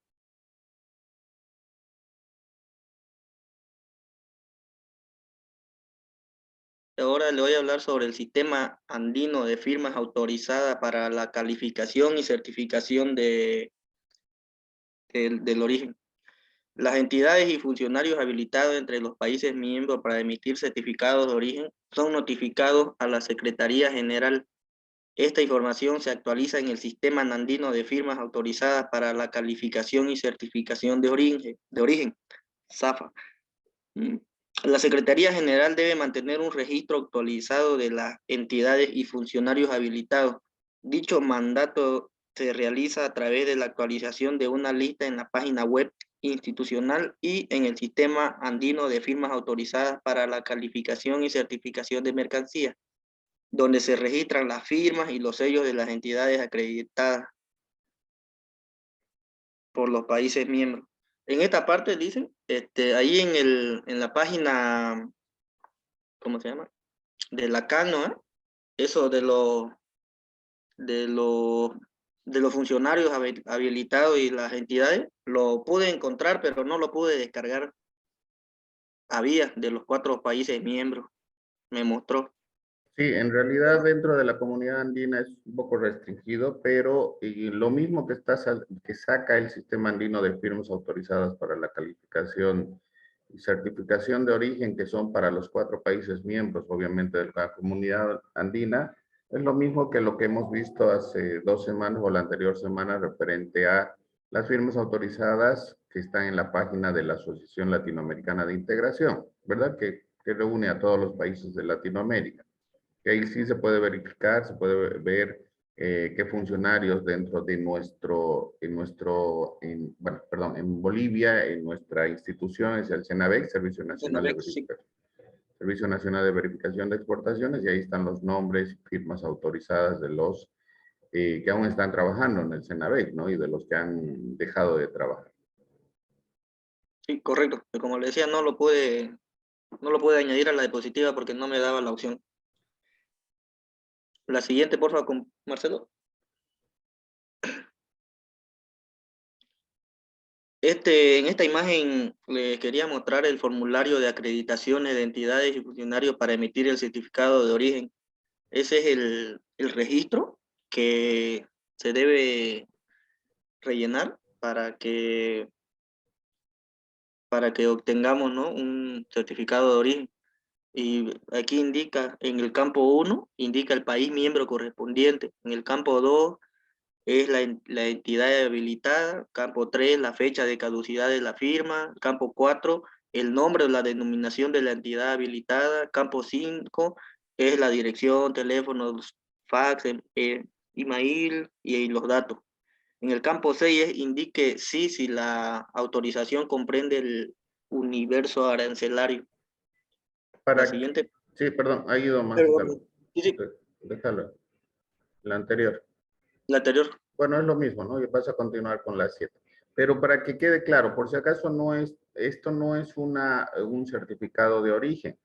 E: Ahora le voy a hablar sobre el sistema andino de firmas autorizadas para la calificación y certificación del origen. Las entidades y funcionarios habilitados entre los países miembros para emitir certificados de origen son notificados a la Secretaría General. Esta información se actualiza en el sistema andino de firmas autorizadas para la calificación y certificación de origen, SAFA. La Secretaría General debe mantener un registro actualizado de las entidades y funcionarios habilitados. Dicho mandato se realiza a través de la actualización de una lista en la página web institucional y en el sistema andino de firmas autorizadas para la calificación y certificación de mercancías, donde se registran las firmas y los sellos de las entidades acreditadas por los países miembros. En esta parte dicen, ahí en la página, ¿cómo se llama? De la CAN, ¿no? Eso de los, de los funcionarios habilitados y las entidades, lo pude encontrar, pero no lo pude descargar. Había de los 4 países miembros, me mostró.
A: Sí, en realidad dentro de la comunidad andina es un poco restringido, pero lo mismo que saca el sistema andino de firmas autorizadas para la calificación y certificación de origen, que son para los 4 países miembros, obviamente, de la comunidad andina, es lo mismo que lo que hemos visto hace 2 semanas o la anterior semana referente a las firmas autorizadas que están en la página de la Asociación Latinoamericana de Integración, ¿verdad? Que reúne a todos los países de Latinoamérica. Que ahí sí se puede verificar, se puede ver qué funcionarios dentro de en Bolivia, en nuestra institución es el CENAVEC, Servicio Nacional de
E: Sí,
A: Verificación. Servicio Nacional de Verificación de Exportaciones, y ahí están los nombres y firmas autorizadas de los que aún están trabajando en el CENAVEC, ¿no? Y de los que han dejado de trabajar.
E: sí, correcto. Pero como le decía, no lo pude añadir a la diapositiva porque no me daba la opción. La siguiente, por favor, con Marcelo. En esta imagen les quería mostrar el formulario de acreditaciones de entidades y funcionarios para emitir el certificado de origen. Ese es el registro que se debe rellenar para que obtengamos, ¿no?, un certificado de origen. Y aquí indica, en el campo 1, indica el país miembro correspondiente. En el campo 2 es la entidad habilitada. Campo 3, la fecha de caducidad de la firma. Campo 4, el nombre o la denominación de la entidad habilitada. Campo 5 es la dirección, teléfono, fax, email y los datos. En el campo 6 indique si la autorización comprende el universo arancelario. La
A: Para,
E: siguiente.
A: sí, perdón, ha ido más.
E: Perdón, sí, sí,
A: Déjalo. La anterior.
E: la anterior.
A: Bueno, es lo mismo, ¿no? Y vas a continuar con la 7. Pero para que quede claro, por si acaso esto no es un certificado de origen.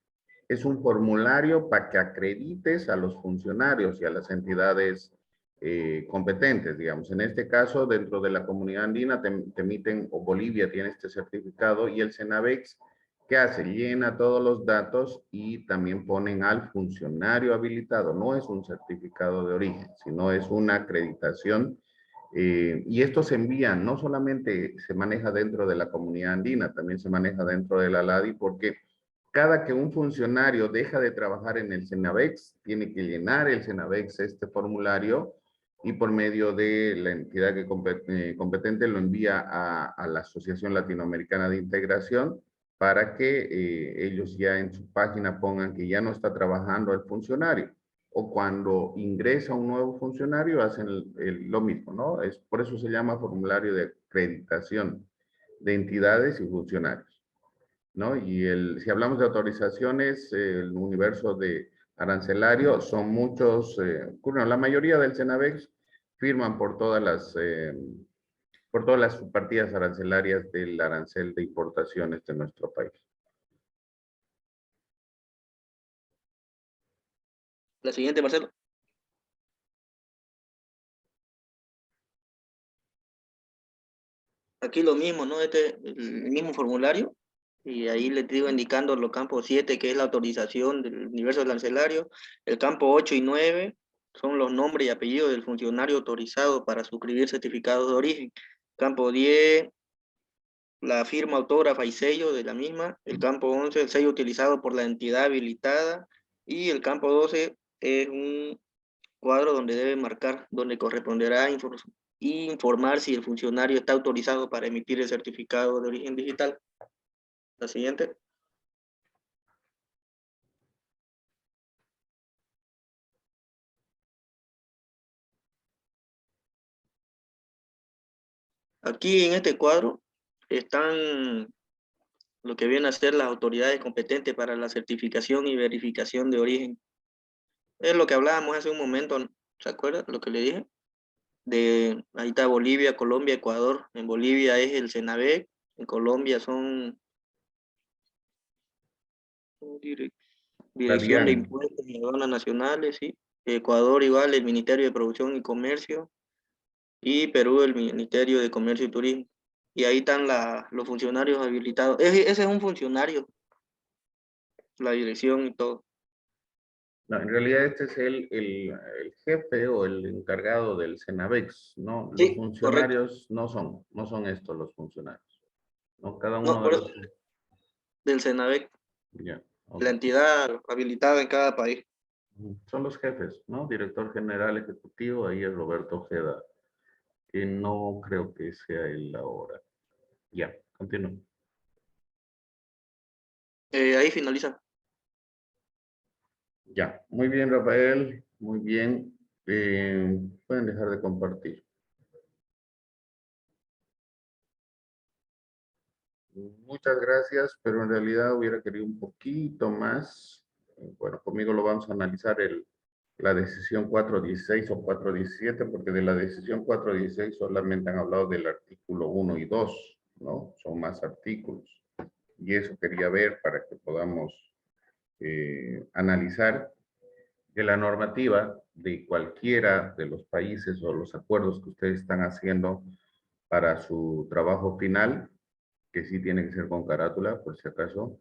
A: Es un formulario para que acredites a los funcionarios y a las entidades competentes, digamos. En este caso, dentro de la comunidad andina, te emiten, o Bolivia tiene este certificado, y el Cenavex, ¿qué hace? Llena todos los datos y también ponen al funcionario habilitado. No es un certificado de origen, sino es una acreditación. Y esto se envía, no solamente se maneja dentro de la comunidad andina, también se maneja dentro de la LADI, porque cada que un funcionario deja de trabajar en el Cenavex, tiene que llenar el Cenavex este formulario, y por medio de la entidad que competente lo envía a la Asociación Latinoamericana de Integración, para que ellos ya en su página pongan que ya no está trabajando el funcionario. O cuando ingresa un nuevo funcionario, hacen lo mismo, ¿no? Por eso se llama formulario de acreditación de entidades y funcionarios, ¿no? Y si hablamos de autorizaciones, el universo de arancelario son muchos, bueno, la mayoría del Cenavex firman por todas las partidas arancelarias del arancel de importaciones de nuestro país.
E: La siguiente, Marcelo. Aquí lo mismo, ¿no? El mismo formulario. Y ahí les digo indicando los campos 7, que es la autorización del universo arancelario. El campo 8 y 9 son los nombres y apellidos del funcionario autorizado para suscribir certificados de origen. Campo 10, la firma autógrafa y sello de la misma. El campo 11, el sello utilizado por la entidad habilitada. Y el campo 12 es un cuadro donde debe marcar, donde corresponderá informar si el funcionario está autorizado para emitir el certificado de origen digital. La siguiente. Aquí en este cuadro están lo que vienen a ser las autoridades competentes para la certificación y verificación de origen. Es lo que hablábamos hace un momento, ¿no? ¿Se acuerda lo que le dije? Ahí está Bolivia, Colombia, Ecuador. En Bolivia es el Cenabec, en Colombia son
A: La
E: Dirección de
A: DIAN.
E: Impuestos y Aduanas Nacionales, ¿sí? Ecuador igual, el Ministerio de Producción y Comercio, y Perú, el Ministerio de Comercio y Turismo. Y ahí están los funcionarios habilitados. Ese es un funcionario, la dirección y todo.
A: No, en realidad este es el jefe o el encargado del Cenavex, ¿no? Los
E: Sí, correcto.
A: funcionarios no son estos los funcionarios, ¿no? Cada
E: No,
A: uno de
E: por eso,
A: los...
E: del CENAVEC,
A: Ya,
E: la
A: ok.
E: entidad habilitada en cada país.
A: Son los jefes, ¿no? Director general ejecutivo, ahí es Roberto Ojeda, que no creo que sea él ahora. Ya, continúo.
E: Ahí finaliza.
A: Ya, muy bien, Rafael, muy bien. Pueden dejar de compartir. Muchas gracias, pero en realidad hubiera querido un poquito más. Bueno, conmigo lo vamos a analizar la decisión 416 o 417, porque de la decisión 416 solamente han hablado del artículo 1 y 2, ¿no? Son más artículos. Y eso quería ver para que podamos analizar que la normativa de cualquiera de los países o los acuerdos que ustedes están haciendo para su trabajo final, que sí tiene que ser con carátula, por si acaso.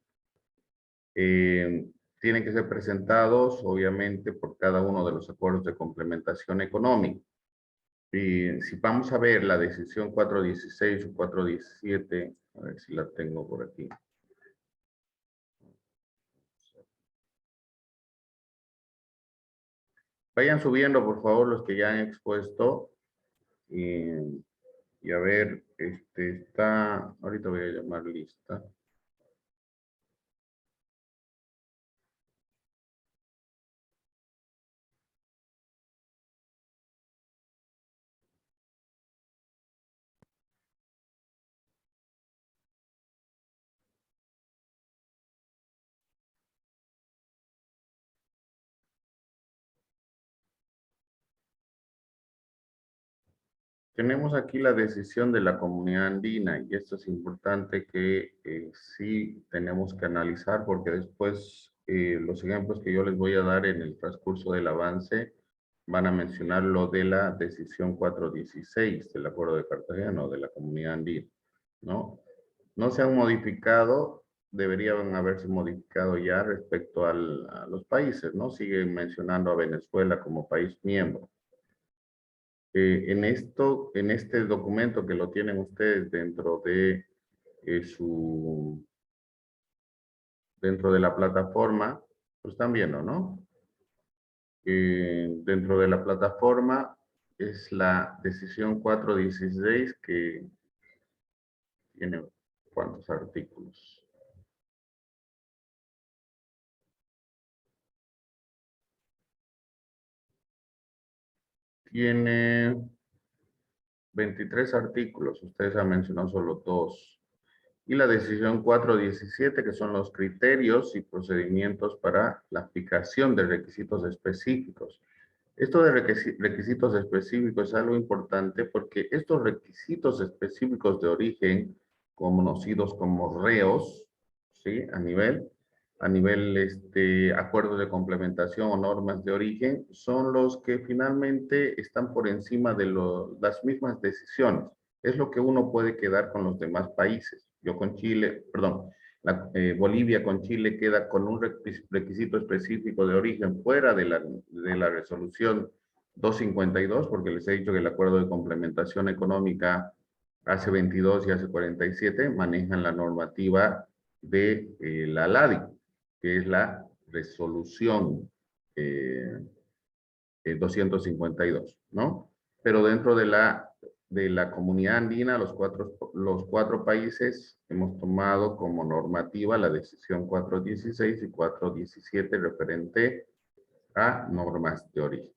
A: Tienen que ser presentados, obviamente, por cada uno de los acuerdos de complementación económica. Y si vamos a ver la decisión 416 o 417, a ver si la tengo por aquí. Vayan subiendo, por favor, los que ya han expuesto. Y a ver, está, ahorita voy a llamar lista. Tenemos aquí la decisión de la Comunidad Andina y esto es importante que sí tenemos que analizar porque después los ejemplos que yo les voy a dar en el transcurso del avance van a mencionar lo de la decisión 416 del Acuerdo de Cartagena o de la Comunidad Andina, ¿no? No se han modificado, deberían haberse modificado ya respecto a los países, ¿no? Siguen mencionando a Venezuela como país miembro. En este documento que lo tienen ustedes dentro de dentro de la plataforma, lo están viendo, ¿no? Dentro de la plataforma es la decisión 416 que tiene ¿cuántos artículos? Tiene 23 artículos, ustedes han mencionado solo 2. Y la decisión 417, que son los criterios y procedimientos para la aplicación de requisitos específicos. Esto de requisitos específicos es algo importante porque estos requisitos específicos de origen, conocidos como reos, ¿sí? A nivel acuerdos de complementación o normas de origen, son los que finalmente están por encima de las mismas decisiones. Es lo que uno puede quedar con los demás países. Yo con Chile, perdón, Bolivia con Chile queda con un requisito específico de origen fuera de la resolución 252, porque les he dicho que el acuerdo de complementación económica hace 22 y hace 47 manejan la normativa de la LADI, que es la resolución 252, ¿no? Pero dentro de la comunidad andina, los cuatro países hemos tomado como normativa la decisión 416 y 417 referente a normas de origen.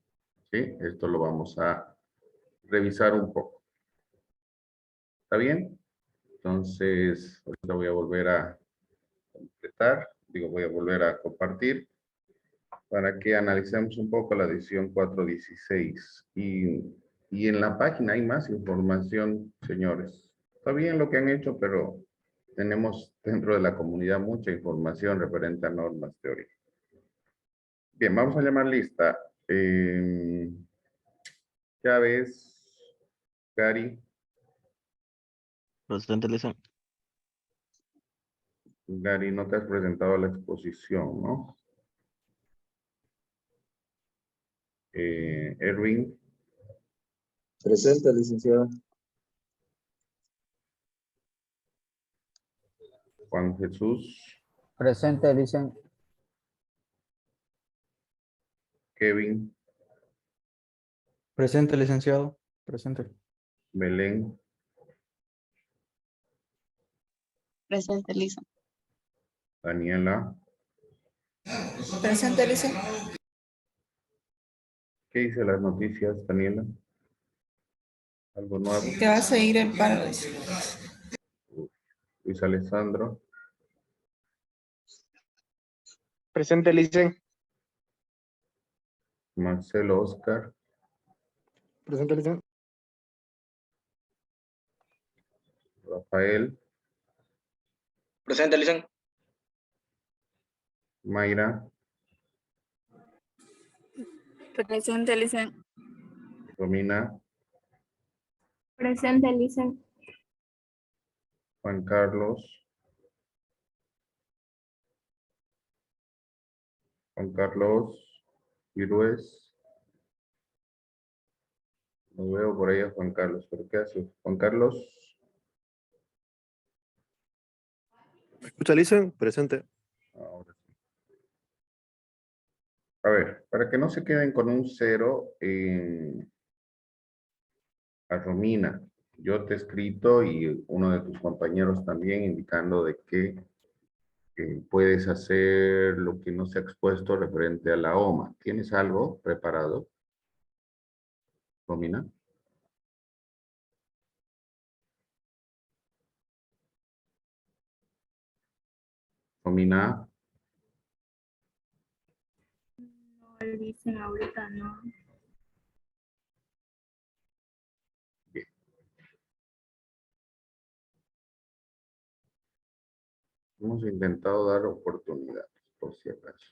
A: ¿Sí? Esto lo vamos a revisar un poco. ¿Está bien? Entonces, ahorita voy a volver a completar, voy a volver a compartir para que analicemos un poco la decisión 416. Y en la página hay más información, señores. Está bien lo que han hecho, pero tenemos dentro de la comunidad mucha información referente a normas de origen. Bien, vamos a llamar lista. Chávez, Gary.
E: Presente, Lisa.
A: Gary, no te has presentado a la exposición, ¿no? Erwin.
G: Presente, licenciado.
A: Juan Jesús.
C: Presente, dicen.
A: Kevin.
H: Presente, licenciado. Presente.
A: Belén.
D: Presente, Lisa.
A: Daniela.
I: Presente, Alicia.
A: ¿Qué dice las noticias, Daniela? ¿Algo nuevo?
I: Que va a seguir el paro.
A: Luis Alessandro.
F: Presente, Licen.
A: Marcelo Oscar.
F: Presente, Licen.
A: Rafael.
E: Presente, Lisa.
A: Mayra.
I: Presente, Alicia.
A: Romina.
I: Presente, Licen.
A: Juan Carlos. Juan Carlos Virués. No veo por ahí a Juan Carlos, pero ¿qué hace? Juan Carlos.
J: ¿Me escucha, Licen? Presente.
A: Ahora sí. A ver, para que no se queden con un 0 a Romina, yo te he escrito y uno de tus compañeros también indicando de que puedes hacer lo que no se ha expuesto referente a la OMA. ¿Tienes algo preparado, Romina? Romina,
I: No, Licen, ahorita no.
A: bien. Hemos intentado dar oportunidades, por si acaso.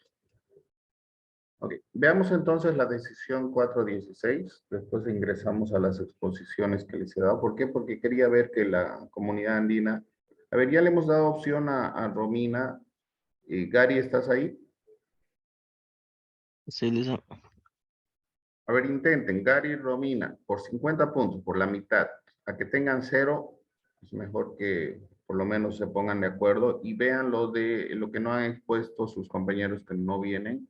A: Ok, veamos entonces la decisión 416, después ingresamos a las exposiciones que les he dado. ¿Por qué? Porque quería ver que la comunidad andina... A ver, ya le hemos dado opción a Romina. Gary, ¿estás ahí?
E: Sí, Lisa.
A: A ver, intenten, Gary y Romina, por 50 puntos, por la mitad. A que tengan 0, es mejor que por lo menos se pongan de acuerdo y vean lo que no han expuesto sus compañeros que no vienen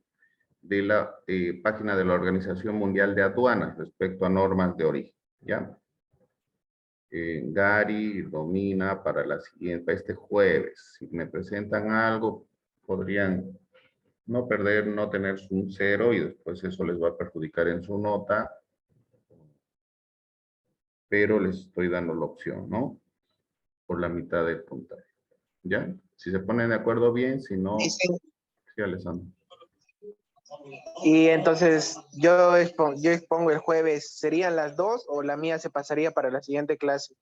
A: de la página de la Organización Mundial de Aduanas respecto a normas de origen, ¿ya? Gary, Romina, para este jueves, si me presentan algo, podrían no perder, no tener un 0 y después eso les va a perjudicar en su nota, pero les estoy dando la opción, ¿no? Por la mitad del puntaje, ¿ya? Si se ponen de acuerdo bien, si no,
K: Dicen,
A: sí, Alessandro.
K: y entonces yo expongo el jueves, ¿serían las 2 o la mía se pasaría para la siguiente clase?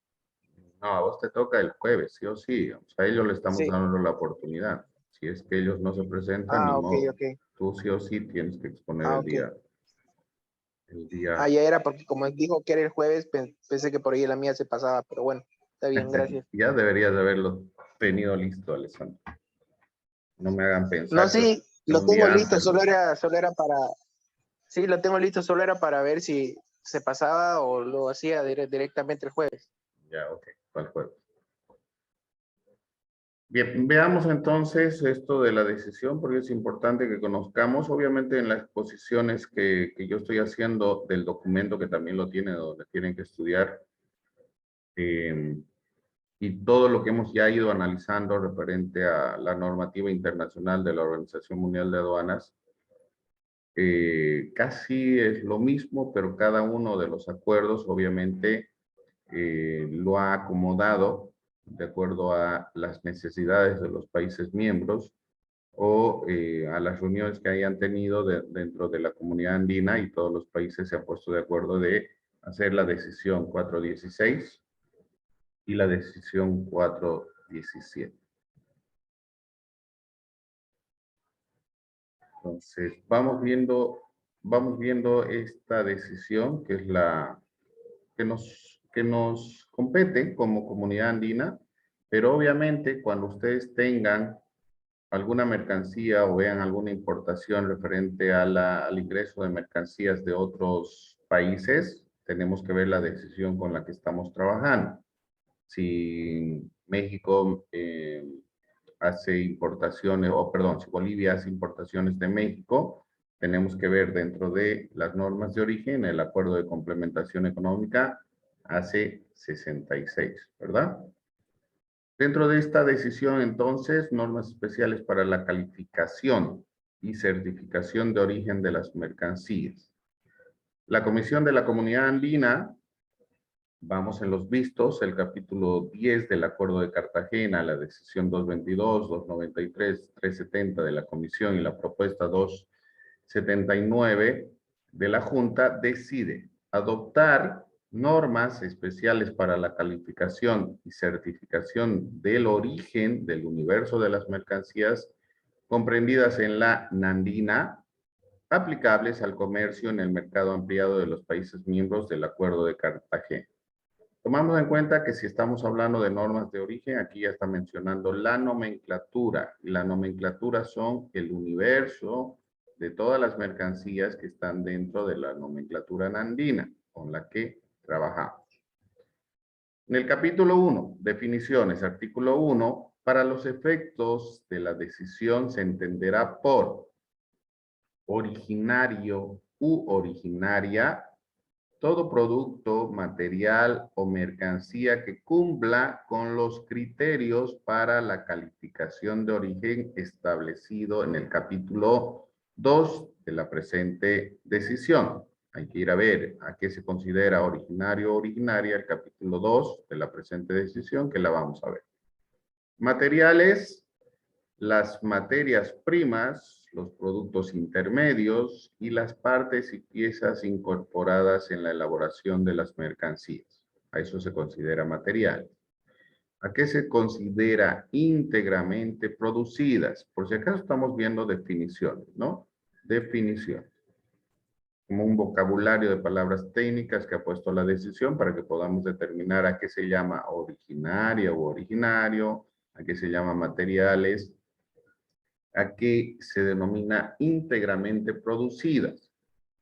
A: No, a vos te toca el jueves, sí o sí. O sea, a ellos le estamos
K: Sí.
A: dando la oportunidad. Si es que ellos no se presentan, ni
K: Ah, ok,
A: modo.
K: ok.
A: Tú sí o sí tienes que exponer
K: Ah,
A: el
K: ok.
A: día. El día.
K: Ah, ya era porque como dijo que era el jueves, pensé que por ahí la mía se pasaba, pero bueno, está bien, gracias.
A: Ya deberías de haberlo tenido listo, Alessandro. No me hagan
K: No,
A: pensar que
K: sí, lo
A: un
K: tengo
A: día
K: listo,
A: antes.
K: solo era para, sí, lo tengo listo, solo era para ver si se pasaba o lo hacía directamente el jueves.
A: Ya, ok, para el jueves. Bien, veamos entonces esto de la decisión, porque es importante que conozcamos, obviamente en las exposiciones que yo estoy haciendo del documento, que también lo tiene, donde tienen que estudiar, y todo lo que hemos ya ido analizando referente a la normativa internacional de la Organización Mundial de Aduanas, casi es lo mismo, pero cada uno de los acuerdos obviamente lo ha acomodado de acuerdo a las necesidades de los países miembros o a las reuniones que hayan tenido dentro de la comunidad andina, y todos los países se han puesto de acuerdo de hacer la decisión 416 y la decisión 417. Entonces, vamos viendo esta decisión, que es la que nos compete como comunidad andina, pero obviamente cuando ustedes tengan alguna mercancía o vean alguna importación referente a al ingreso de mercancías de otros países, tenemos que ver la decisión con la que estamos trabajando. Si México hace importaciones, o perdón, si Bolivia hace importaciones de México, tenemos que ver dentro de las normas de origen el acuerdo de complementación económica hace 66, ¿verdad? Dentro de esta decisión, entonces, normas especiales para la calificación y certificación de origen de las mercancías. La Comisión de la Comunidad Andina, vamos en los vistos, el capítulo 10 del Acuerdo de Cartagena, la decisión 222, 293, 370 de la Comisión y la propuesta 279 de la Junta, decide adoptar normas especiales para la calificación y certificación del origen del universo de las mercancías comprendidas en la Nandina, aplicables al comercio en el mercado ampliado de los países miembros del Acuerdo de Cartagena. Tomamos en cuenta que si estamos hablando de normas de origen, aquí ya está mencionando la nomenclatura. Y la nomenclatura son el universo de todas las mercancías que están dentro de la nomenclatura andina con la que trabajamos. En el capítulo 1, definiciones, artículo 1, para los efectos de la decisión se entenderá por originario u originaria todo producto, material o mercancía que cumpla con los criterios para la calificación de origen establecido en el capítulo 2 de la presente decisión. Hay que ir a ver a qué se considera originario o originaria el capítulo 2 de la presente decisión, que la vamos a ver. Materiales, las materias primas, los productos intermedios y las partes y piezas incorporadas en la elaboración de las mercancías. A eso se considera material. ¿A qué se considera íntegramente producidas? Por si acaso estamos viendo definiciones, ¿no? Definiciones. Como un vocabulario de palabras técnicas que ha puesto la decisión para que podamos determinar a qué se llama originaria o originario, a qué se llama materiales, a qué se denomina íntegramente producidas.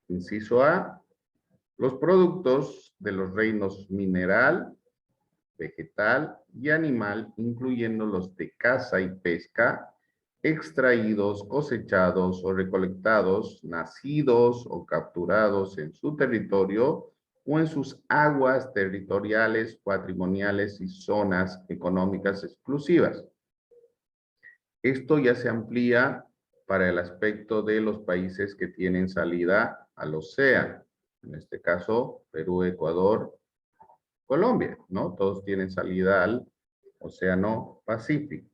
A: Inciso A, los productos de los reinos mineral, vegetal y animal, incluyendo los de caza y pesca, extraídos, cosechados o recolectados, nacidos o capturados en su territorio o en sus aguas territoriales, patrimoniales y zonas económicas exclusivas. Esto ya se amplía para el aspecto de los países que tienen salida al océano. En este caso, Perú, Ecuador, Colombia, ¿no? Todos tienen salida al océano Pacífico.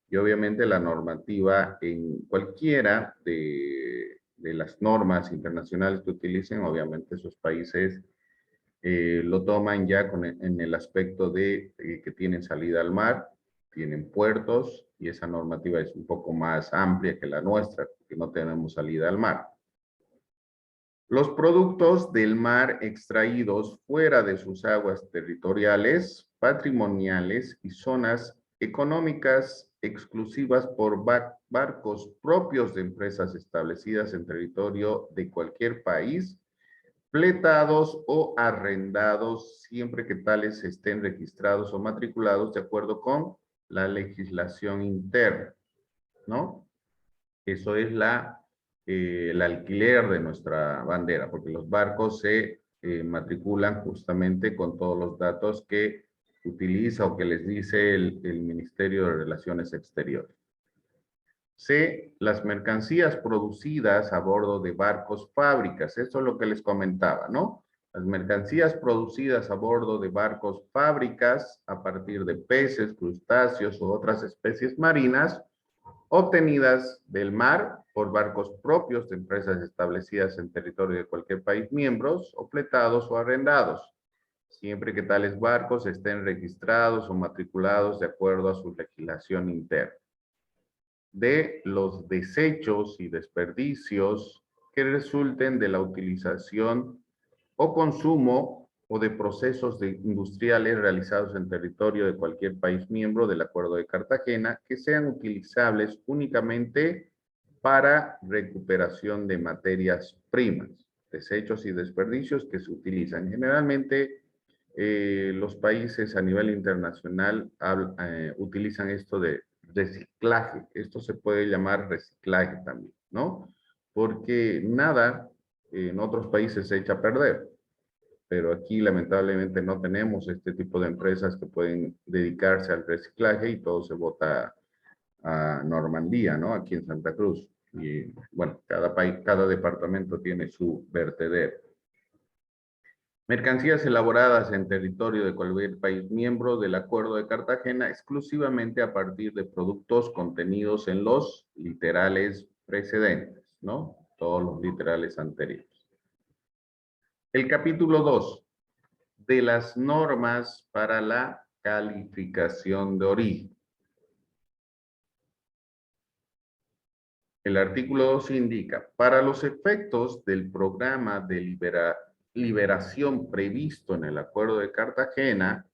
A: Y obviamente la normativa en cualquiera de las normas internacionales que utilicen, obviamente esos países lo toman ya en el aspecto de que tienen salida al mar, tienen puertos, y esa normativa es un poco más amplia que la nuestra, porque no tenemos salida al mar. Los productos del mar extraídos fuera de sus aguas territoriales, patrimoniales y zonas económicas exclusivas por barcos propios de empresas establecidas en territorio de cualquier país, fletados o arrendados, siempre que tales estén registrados o matriculados de acuerdo con la legislación interna, ¿no? Eso es el alquiler de nuestra bandera, porque los barcos se matriculan justamente con todos los datos que utiliza o que les dice el Ministerio de Relaciones Exteriores. C, las mercancías producidas a bordo de barcos fábricas. Esto es lo que les comentaba, ¿no? Las mercancías producidas a bordo de barcos fábricas a partir de peces, crustáceos u otras especies marinas obtenidas del mar por barcos propios de empresas establecidas en territorio de cualquier país miembros, o fletados o arrendados, siempre que tales barcos estén registrados o matriculados de acuerdo a su legislación interna. De los desechos y desperdicios que resulten de la utilización o consumo o de procesos industriales realizados en territorio de cualquier país miembro del Acuerdo de Cartagena que sean utilizables únicamente para recuperación de materias primas, desechos y desperdicios que se utilizan. Generalmente los países a nivel internacional utilizan esto de reciclaje. Esto se puede llamar reciclaje también, ¿no? Porque nada en otros países se echa a perder. Pero aquí lamentablemente no tenemos este tipo de empresas que pueden dedicarse al reciclaje y todo se bota a Normandía, ¿no? Aquí en Santa Cruz. Y bueno, cada país, cada departamento tiene su vertedero. Mercancías elaboradas en territorio de cualquier país miembro del Acuerdo de Cartagena exclusivamente a partir de productos contenidos en los literales precedentes, ¿no? Todos los literales anteriores. El capítulo 2 de las normas para la calificación de origen. El artículo 2 indica, para los efectos del programa liberación previsto en el Acuerdo de Cartagena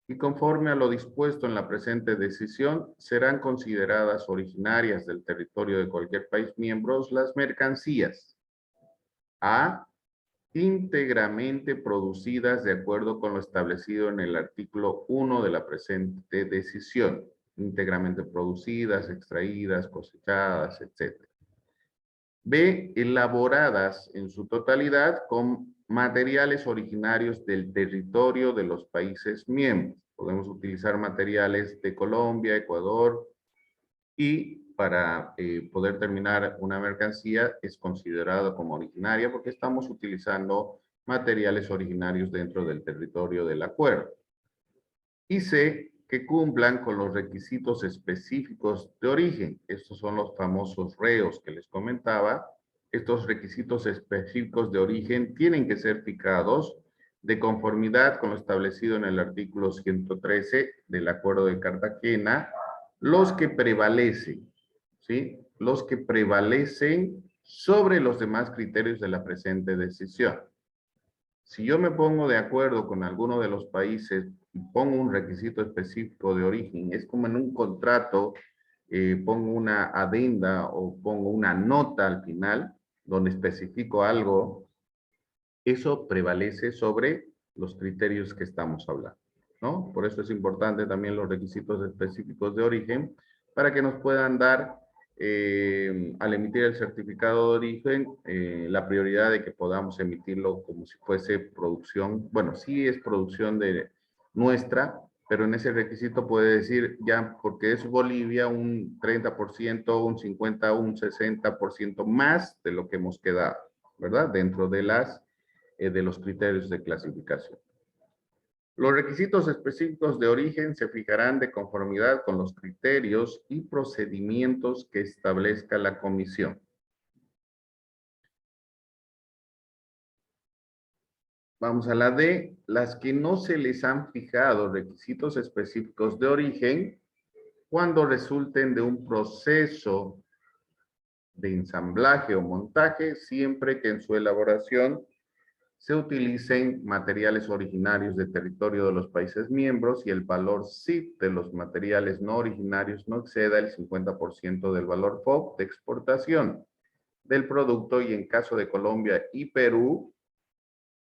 A: y conforme a lo dispuesto en la presente decisión, serán consideradas originarias del territorio de cualquier país miembro las mercancías A, íntegramente producidas de acuerdo con lo establecido en el artículo 1 de la presente decisión, íntegramente producidas, extraídas, cosechadas, etc. B, elaboradas en su totalidad con materiales originarios del territorio de los países miembros. Podemos utilizar materiales de Colombia, Ecuador, y para poder terminar una mercancía es considerada como originaria porque estamos utilizando materiales originarios dentro del territorio del acuerdo. Y C, que cumplan con los requisitos específicos de origen. Estos son los famosos reos que les comentaba. Estos requisitos específicos de origen tienen que ser fijados de conformidad con lo establecido en el artículo 113 del Acuerdo de Cartagena, los que prevalecen, ¿sí? Los que prevalecen sobre los demás criterios de la presente decisión. Si yo me pongo de acuerdo con alguno de los países y pongo un requisito específico de origen, es como en un contrato, pongo una adenda o pongo una nota al final donde especifico algo, eso prevalece sobre los criterios que estamos hablando, ¿no? Por eso es importante también los requisitos específicos de origen para que nos puedan dar al emitir el certificado de origen, la prioridad de que podamos emitirlo como si fuese producción, bueno, sí es producción de nuestra, pero en ese requisito puede decir ya, porque es Bolivia, un 30%, un 50%, un 60% más de lo que hemos quedado, ¿verdad? Dentro de de los criterios de clasificación. Los requisitos específicos de origen se fijarán de conformidad con los criterios y procedimientos que establezca la comisión. Vamos a la D. Las que no se les han fijado requisitos específicos de origen cuando resulten de un proceso de ensamblaje o montaje, siempre que en su elaboración se utilicen materiales originarios de territorio de los países miembros y el valor CIF de los materiales no originarios no exceda el 50% del valor FOB de exportación del producto, y en caso de Colombia y Perú,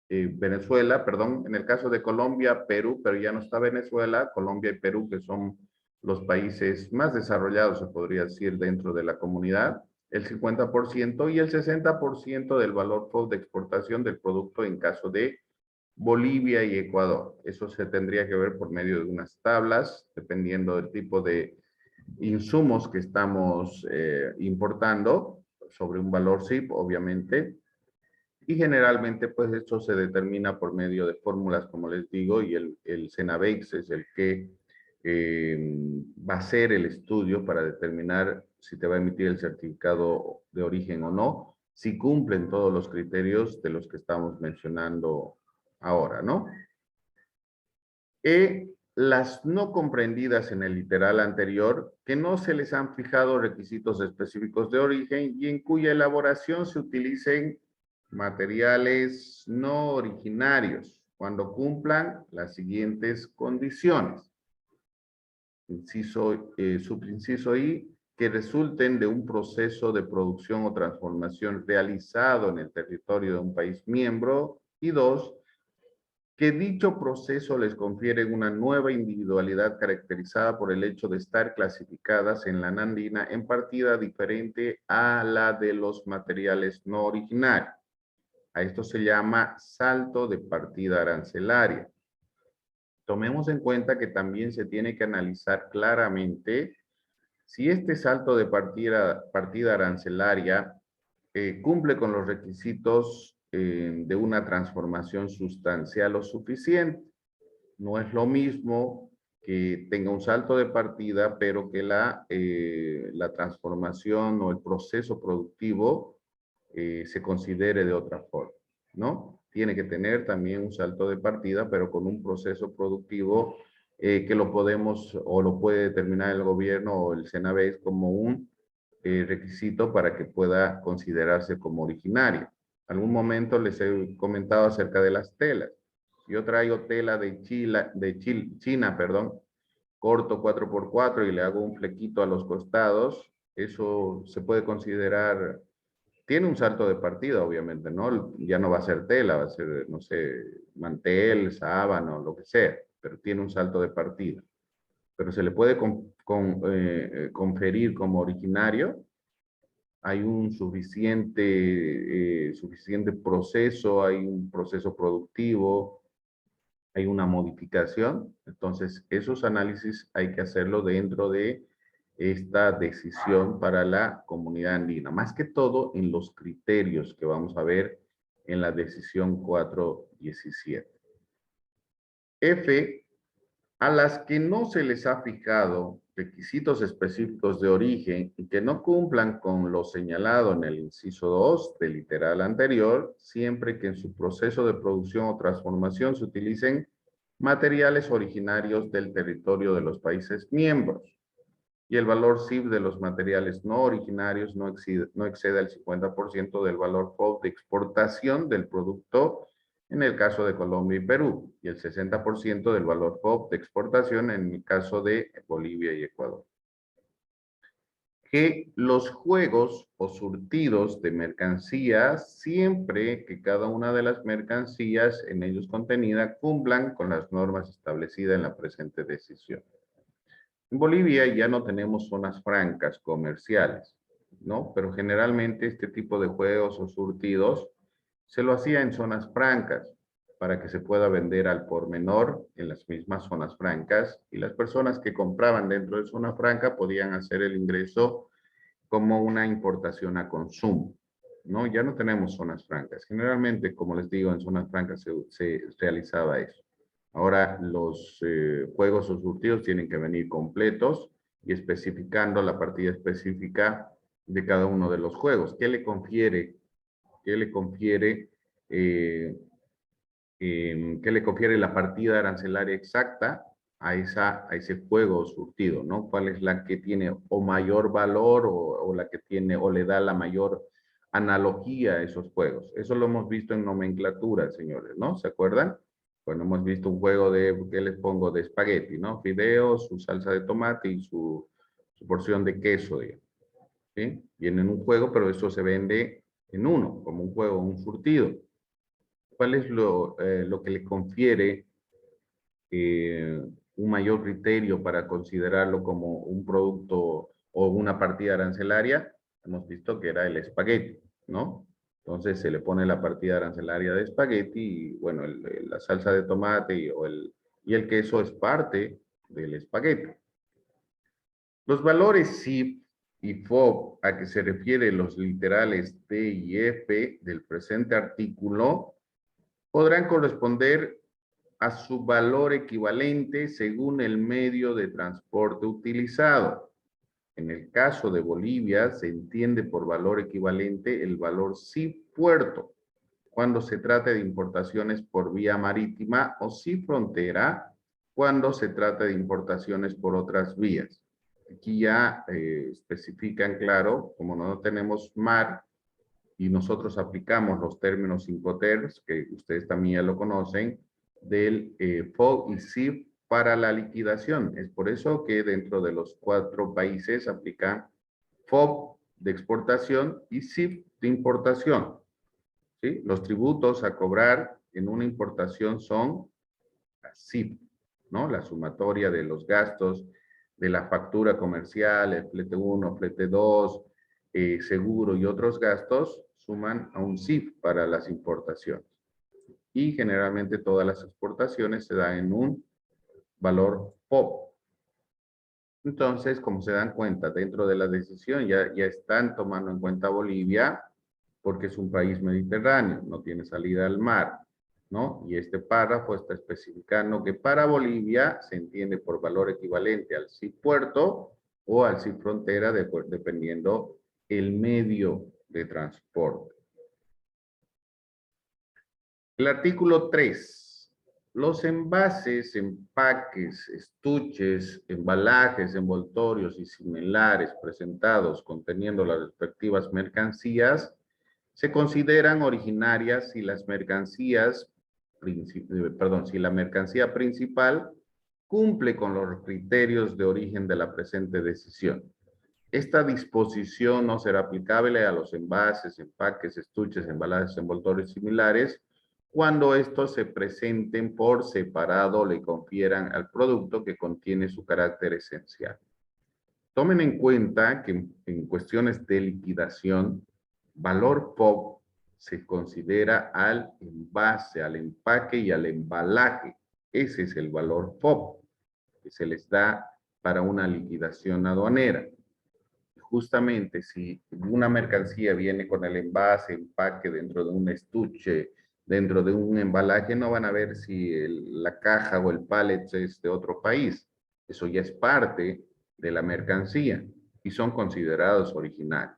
A: Venezuela, perdón, en el caso de Colombia, Perú, pero ya no está Venezuela, Colombia y Perú, que son los países más desarrollados, se podría decir, dentro de la comunidad, el 50% y el 60% del valor FOB de exportación del producto en caso de Bolivia y Ecuador. Eso se tendría que ver por medio de unas tablas, dependiendo del tipo de insumos que estamos importando, sobre un valor CIF, obviamente. Y generalmente, pues, esto se determina por medio de fórmulas, como les digo, y el CENAVEX es el que va a hacer el estudio para determinar si te va a emitir el certificado de origen o no, si cumplen todos los criterios de los que estamos mencionando ahora, ¿no? Las no comprendidas en el literal anterior, que no se les han fijado requisitos específicos de origen y en cuya elaboración se utilicen materiales no originarios cuando cumplan las siguientes condiciones. Subinciso I, que resulten de un proceso de producción o transformación realizado en el territorio de un país miembro. Y 2, que dicho proceso les confiere una nueva individualidad caracterizada por el hecho de estar clasificadas en la andina en partida diferente a la de los materiales no originarios. A esto se llama salto de partida arancelaria. Tomemos en cuenta que también se tiene que analizar claramente si este salto de partida arancelaria cumple con los requisitos de una transformación sustancial o suficiente. No es lo mismo que tenga un salto de partida, pero que la transformación o el proceso productivo se considere de otra forma, ¿no? Tiene que tener también un salto de partida, pero con un proceso productivo que lo podemos o lo puede determinar el gobierno o el CENAVEX como un requisito para que pueda considerarse como originario. Algún momento les he comentado acerca de las telas. Yo traigo tela de China, perdón, corto 4x4 y le hago un flequito a los costados. Eso se puede considerar, tiene un salto de partida, obviamente, ¿no? Ya no va a ser tela, va a ser, no sé, mantel, sábano, lo que sea, pero tiene un salto de partida. Pero se le puede conferir como originario. Hay un suficiente proceso, hay un proceso productivo, hay una modificación. Entonces, esos análisis hay que hacerlo dentro de esta decisión para la comunidad andina. Más que todo en los criterios que vamos a ver en la decisión 417. F, a las que no se les ha fijado requisitos específicos de origen y que no cumplan con lo señalado en el inciso 2 del literal anterior, siempre que en su proceso de producción o transformación se utilicen materiales originarios del territorio de los países miembros y el valor CIF de los materiales no originarios no exceda el 50% del valor FOB de exportación del producto en el caso de Colombia y Perú, y el 60% del valor FOB de exportación en el caso de Bolivia y Ecuador. Que los juegos o surtidos de mercancías, siempre que cada una de las mercancías en ellos contenida cumplan con las normas establecidas en la presente decisión. En Bolivia ya no tenemos zonas francas comerciales, ¿no? Pero generalmente este tipo de juegos o surtidos se lo hacía en zonas francas para que se pueda vender al por menor en las mismas zonas francas y las personas que compraban dentro de zona franca podían hacer el ingreso como una importación a consumo, ¿no? Ya no tenemos zonas francas. Generalmente, como les digo, en zonas francas se realizaba eso. Ahora los juegos o surtidos tienen que venir completos y especificando la partida específica de cada uno de los juegos. ¿Qué le confiere la partida arancelaria exacta a ese juego surtido, ¿no? ¿Cuál es la que tiene o mayor valor o la que tiene o le da la mayor analogía a esos juegos? Eso lo hemos visto en nomenclatura, señores, ¿no? ¿Se acuerdan? Bueno, hemos visto un juego de, ¿qué les pongo? De espagueti, ¿no? Fideos, su salsa de tomate y su porción de queso, digamos. ¿Sí? Viene en un juego, pero eso se vende en uno, como un juego, un surtido. ¿Cuál es lo que le confiere un mayor criterio para considerarlo como un producto o una partida arancelaria? Hemos visto que era el espagueti, ¿no? Entonces se le pone la partida arancelaria de espagueti y, bueno, la salsa de tomate y el queso es parte del espagueti. Los valores CIF y FOB a que se refieren los literales D y F del presente artículo podrán corresponder a su valor equivalente según el medio de transporte utilizado. En el caso de Bolivia, se entiende por valor equivalente el valor CIF puerto, cuando se trata de importaciones por vía marítima, o CIF frontera, cuando se trata de importaciones por otras vías. Aquí ya especifican, claro, como no tenemos mar, y nosotros aplicamos los términos Incoterms, que ustedes también ya lo conocen, del FOB y CIF para la liquidación. Es por eso que dentro de los 4 países aplican FOB de exportación y CIF de importación. ¿Sí? Los tributos a cobrar en una importación son la CIF, ¿no? La sumatoria de los gastos de la factura comercial, el flete 1, flete 2, seguro y otros gastos suman a un CIF para las importaciones. Y generalmente todas las exportaciones se dan en un valor FOB. Entonces, como se dan cuenta, dentro de la decisión ya están tomando en cuenta Bolivia porque es un país mediterráneo, no tiene salida al mar, ¿no? Y este párrafo está especificando que para Bolivia se entiende por valor equivalente al CIF puerto o al CIF frontera, dependiendo el medio de transporte. El artículo 3. Los envases, empaques, estuches, embalajes, envoltorios y similares presentados conteniendo las respectivas mercancías se consideran originarias si las mercancías, si la mercancía principal cumple con los criterios de origen de la presente decisión. Esta disposición no será aplicable a los envases, empaques, estuches, embalajes, envoltorios similares cuando estos se presenten por separado o le confieran al producto que contiene su carácter esencial. Tomen en cuenta que en cuestiones de liquidación, valor POP se considera al envase, al empaque y al embalaje. Ese es el valor POP que se les da para una liquidación aduanera. Justamente si una mercancía viene con el envase, empaque dentro de un estuche, dentro de un embalaje, no van a ver si la caja o el pallet es de otro país. Eso ya es parte de la mercancía y son considerados originales.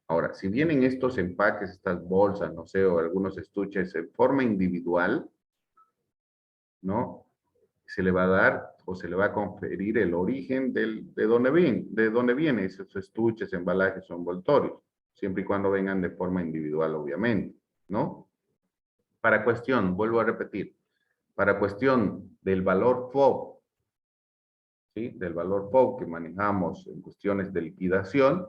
A: Ahora, si vienen estos empaques, estas bolsas, no sé, o algunos estuches en forma individual, ¿no? Se le va a dar o se le va a conferir el origen de dónde vienen esos estuches, embalajes o envoltorios, siempre y cuando vengan de forma individual, obviamente, ¿no? Para cuestión, vuelvo a repetir, para cuestión del valor FOB, ¿sí? Del valor FOB que manejamos en cuestiones de liquidación,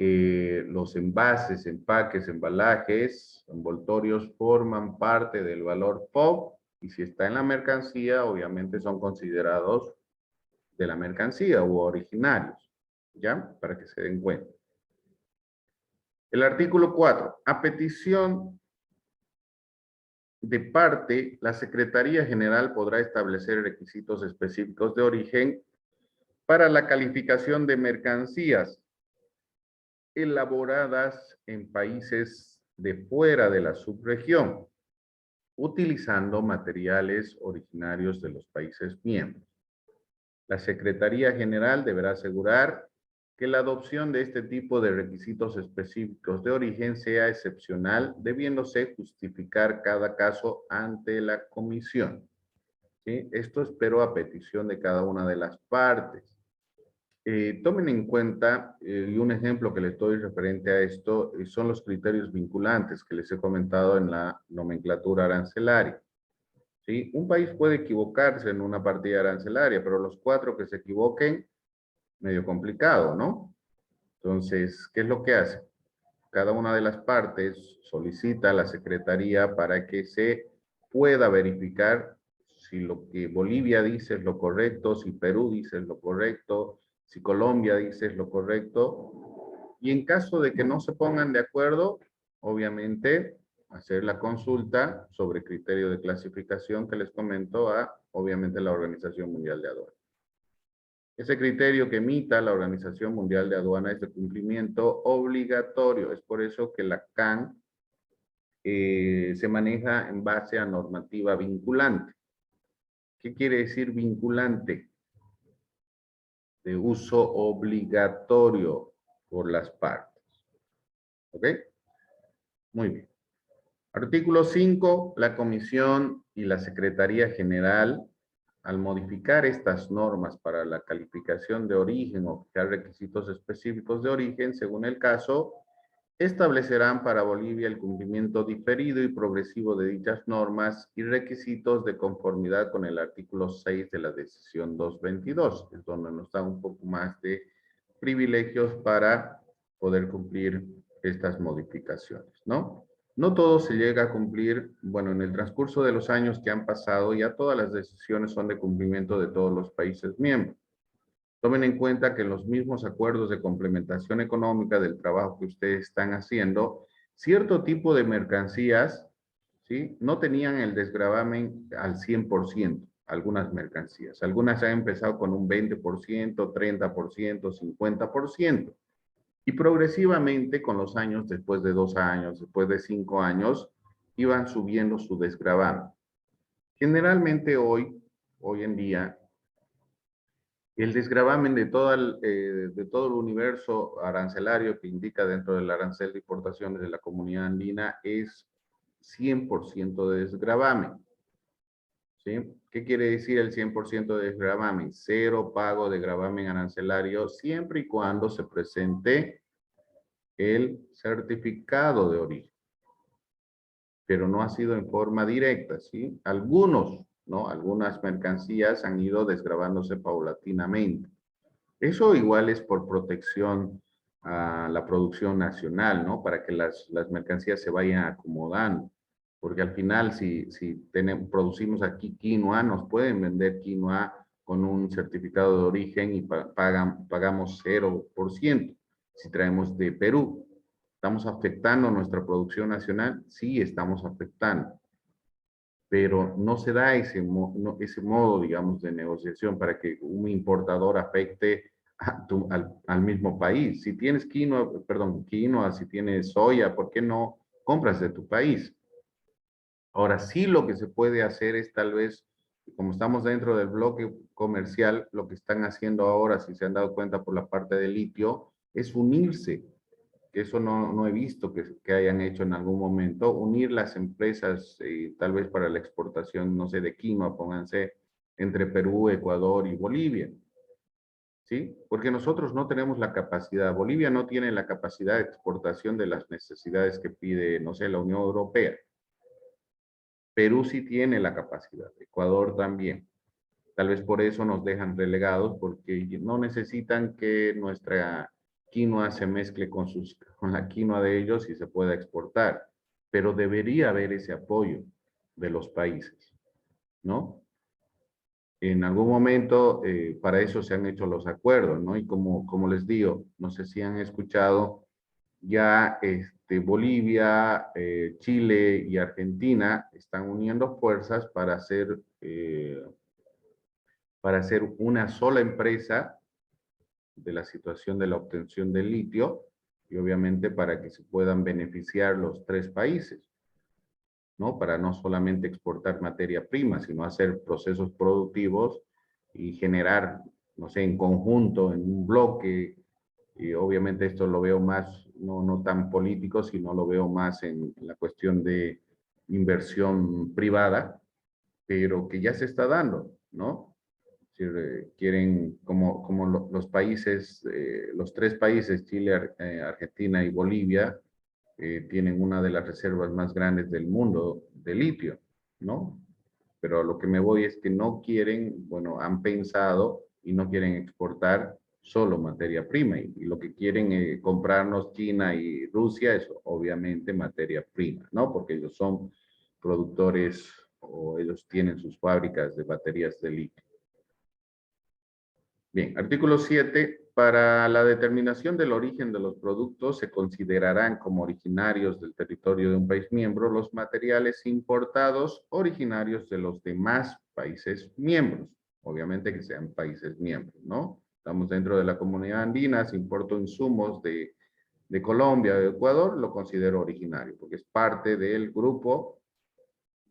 A: los envases, empaques, embalajes, envoltorios forman parte del valor FOB y si está en la mercancía, obviamente son considerados de la mercancía u originarios, ¿ya? Para que se den cuenta. El artículo 4. A petición de parte, la Secretaría General podrá establecer requisitos específicos de origen para la calificación de mercancías elaboradas en países de fuera de la subregión, utilizando materiales originarios de los países miembros. La Secretaría General deberá asegurar que la adopción de este tipo de requisitos específicos de origen sea excepcional, debiéndose justificar cada caso ante la comisión. ¿Sí? Esto espero a petición de cada una de las partes. Tomen en cuenta, y un ejemplo que les doy referente a esto, son los criterios vinculantes que les he comentado en la nomenclatura arancelaria. ¿Sí? Un país puede equivocarse en una partida arancelaria, pero los 4 que se equivoquen, medio complicado, ¿no? Entonces, ¿qué es lo que hace? Cada una de las partes solicita a la Secretaría para que se pueda verificar si lo que Bolivia dice es lo correcto, si Perú dice es lo correcto, si Colombia dice es lo correcto. Y en caso de que no se pongan de acuerdo, obviamente, hacer la consulta sobre criterio de clasificación que les comento a, obviamente, la Organización Mundial de Aduanas. Ese criterio que emita la Organización Mundial de Aduanas es de cumplimiento obligatorio. Es por eso que la CAN se maneja en base a normativa vinculante. ¿Qué quiere decir vinculante? De uso obligatorio por las partes. ¿Ok? Muy bien. Artículo 5. La Comisión y la Secretaría General, al modificar estas normas para la calificación de origen o fijar requisitos específicos de origen, según el caso, establecerán para Bolivia el cumplimiento diferido y progresivo de dichas normas y requisitos de conformidad con el artículo 6 de la decisión 222, es donde nos da un poco más de privilegios para poder cumplir estas modificaciones, ¿no? No todo se llega a cumplir, bueno, en el transcurso de los años que han pasado, ya todas las decisiones son de cumplimiento de todos los países miembros. Tomen en cuenta que en los mismos acuerdos de complementación económica del trabajo que ustedes están haciendo, cierto tipo de mercancías, ¿sí? No tenían el desgravamen al 100%, algunas mercancías. Algunas han empezado con un 20%, 30%, 50%. Y progresivamente con los años, después de 2 años, después de 5 años, iban subiendo su desgravamen. Generalmente hoy en día, el desgravamen de todo el universo arancelario que indica dentro del arancel de importaciones de la Comunidad Andina es 100% de desgravamen. ¿Sí? ¿Qué quiere decir el 100% de desgravamen? Cero pago de gravamen arancelario siempre y cuando se presente el certificado de origen, pero no ha sido en forma directa, ¿sí? Algunos, ¿no? Algunas mercancías han ido desgravándose paulatinamente. Eso igual es por protección a la producción nacional, ¿no? Para que las mercancías se vayan acomodando. Porque al final, si producimos aquí quinoa, nos pueden vender quinoa con un certificado de origen y pagamos 0%. Si traemos de Perú, ¿estamos afectando nuestra producción nacional? Sí, estamos afectando. Pero no se da ese modo, digamos, de negociación para que un importador afecte al mismo país. Si tienes quinoa, si tienes soya, ¿por qué no compras de tu país? Ahora sí, lo que se puede hacer es tal vez, como estamos dentro del bloque comercial, lo que están haciendo ahora, si se han dado cuenta por la parte de litio, es unirse. Eso no he visto que hayan hecho en algún momento, unir las empresas, tal vez para la exportación, no sé, de quinoa, pónganse, entre Perú, Ecuador y Bolivia. ¿Sí? Porque nosotros no tenemos la capacidad, Bolivia no tiene la capacidad de exportación de las necesidades que pide, no sé, la Unión Europea. Perú sí tiene la capacidad, Ecuador también. Tal vez por eso nos dejan relegados, porque no necesitan que nuestra quinoa se mezcle con la quinoa de ellos y se pueda exportar. Pero debería haber ese apoyo de los países, ¿no? En algún momento, para eso se han hecho los acuerdos, ¿no? Y como les digo, no sé si han escuchado, ya Bolivia, Chile y Argentina están uniendo fuerzas para hacer una sola empresa de la situación de la obtención del litio y obviamente para que se puedan beneficiar los tres países, ¿no? Para no solamente exportar materia prima, sino hacer procesos productivos y generar, no sé, en conjunto, en un bloque, y obviamente esto lo veo más, no tan político, sino lo veo más en la cuestión de inversión privada, pero que ya se está dando, ¿no? Quieren, como los países, los tres países, Chile, Argentina y Bolivia, tienen una de las reservas más grandes del mundo de litio, ¿no? Pero a lo que me voy es que no quieren, bueno, han pensado y no quieren exportar solo materia prima y lo que quieren comprarnos China y Rusia es obviamente materia prima, ¿no? Porque ellos son productores o ellos tienen sus fábricas de baterías de litio. Bien, artículo 7. Para la determinación del origen de los productos se considerarán como originarios del territorio de un país miembro los materiales importados originarios de los demás países miembros. Obviamente que sean países miembros, ¿no? Estamos dentro de la comunidad andina, si importo insumos de Colombia, de Ecuador, lo considero originario, porque es parte del grupo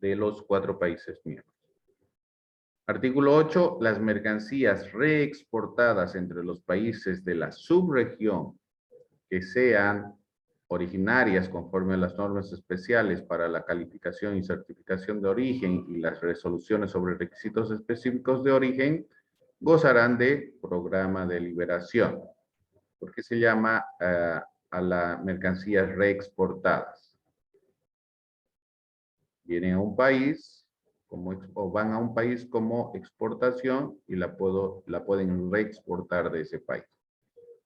A: de los 4 países miembros. Artículo 8. Las mercancías reexportadas entre los países de la subregión que sean originarias conforme a las normas especiales para la calificación y certificación de origen y las resoluciones sobre requisitos específicos de origen gozarán de programa de liberación. ¿Por qué se llama a las mercancías reexportadas? Vienen a un país o van a un país como exportación y la pueden reexportar de ese país.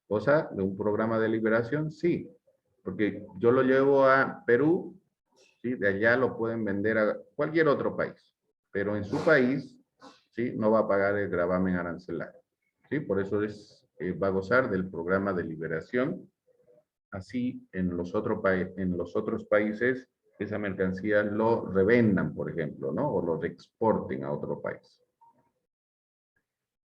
A: ¿Cosa de un programa de liberación? Sí, porque yo lo llevo a Perú, ¿sí? De allá lo pueden vender a cualquier otro país, pero en su país, ¿sí? No va a pagar el gravamen arancelario, ¿sí? Por eso va a gozar del programa de liberación. Así, en los otros países, esa mercancía lo revendan, por ejemplo, ¿no? O lo reexporten a otro país.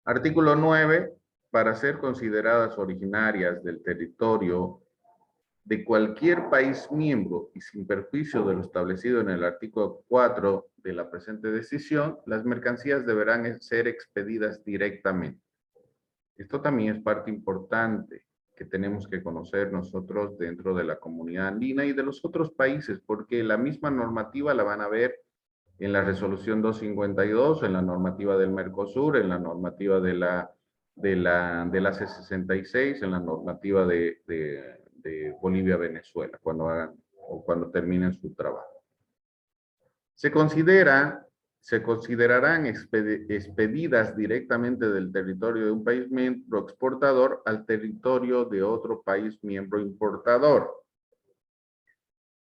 A: Artículo 9. Para ser consideradas originarias del territorio de cualquier país miembro y sin perjuicio de lo establecido en el artículo 4 de la presente decisión, las mercancías deberán ser expedidas directamente. Esto también es parte importante que tenemos que conocer nosotros dentro de la comunidad andina y de los otros países, porque la misma normativa la van a ver en la resolución 252, en la normativa del Mercosur, en la normativa de la C66, en la normativa de de Bolivia a Venezuela cuando hagan o cuando terminen su trabajo. Se considerarán expedidas directamente del territorio de un país miembro exportador al territorio de otro país miembro importador.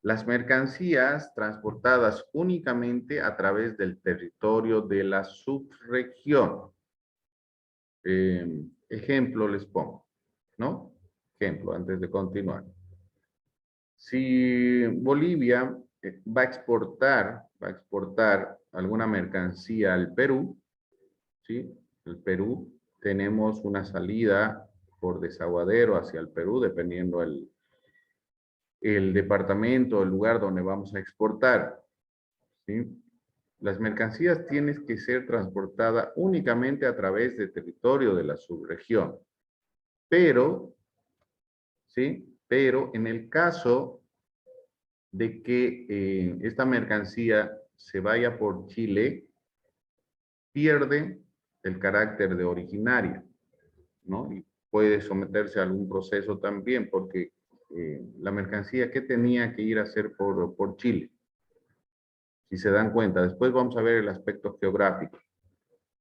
A: Las mercancías transportadas únicamente a través del territorio de la subregión. Ejemplo les pongo, ¿no? Ejemplo, antes de continuar. Si Bolivia va a exportar alguna mercancía al Perú, ¿sí? El Perú, tenemos una salida por desaguadero hacia el Perú, dependiendo el departamento, el lugar donde vamos a exportar, ¿sí? Las mercancías tienen que ser transportadas únicamente a través del territorio de la subregión. Pero, ¿sí? Pero en el caso de que esta mercancía se vaya por Chile, pierde el carácter de originaria, ¿no? Y puede someterse a algún proceso también, porque la mercancía que tenía que ir a hacer por Chile. Si se dan cuenta, después vamos a ver el aspecto geográfico.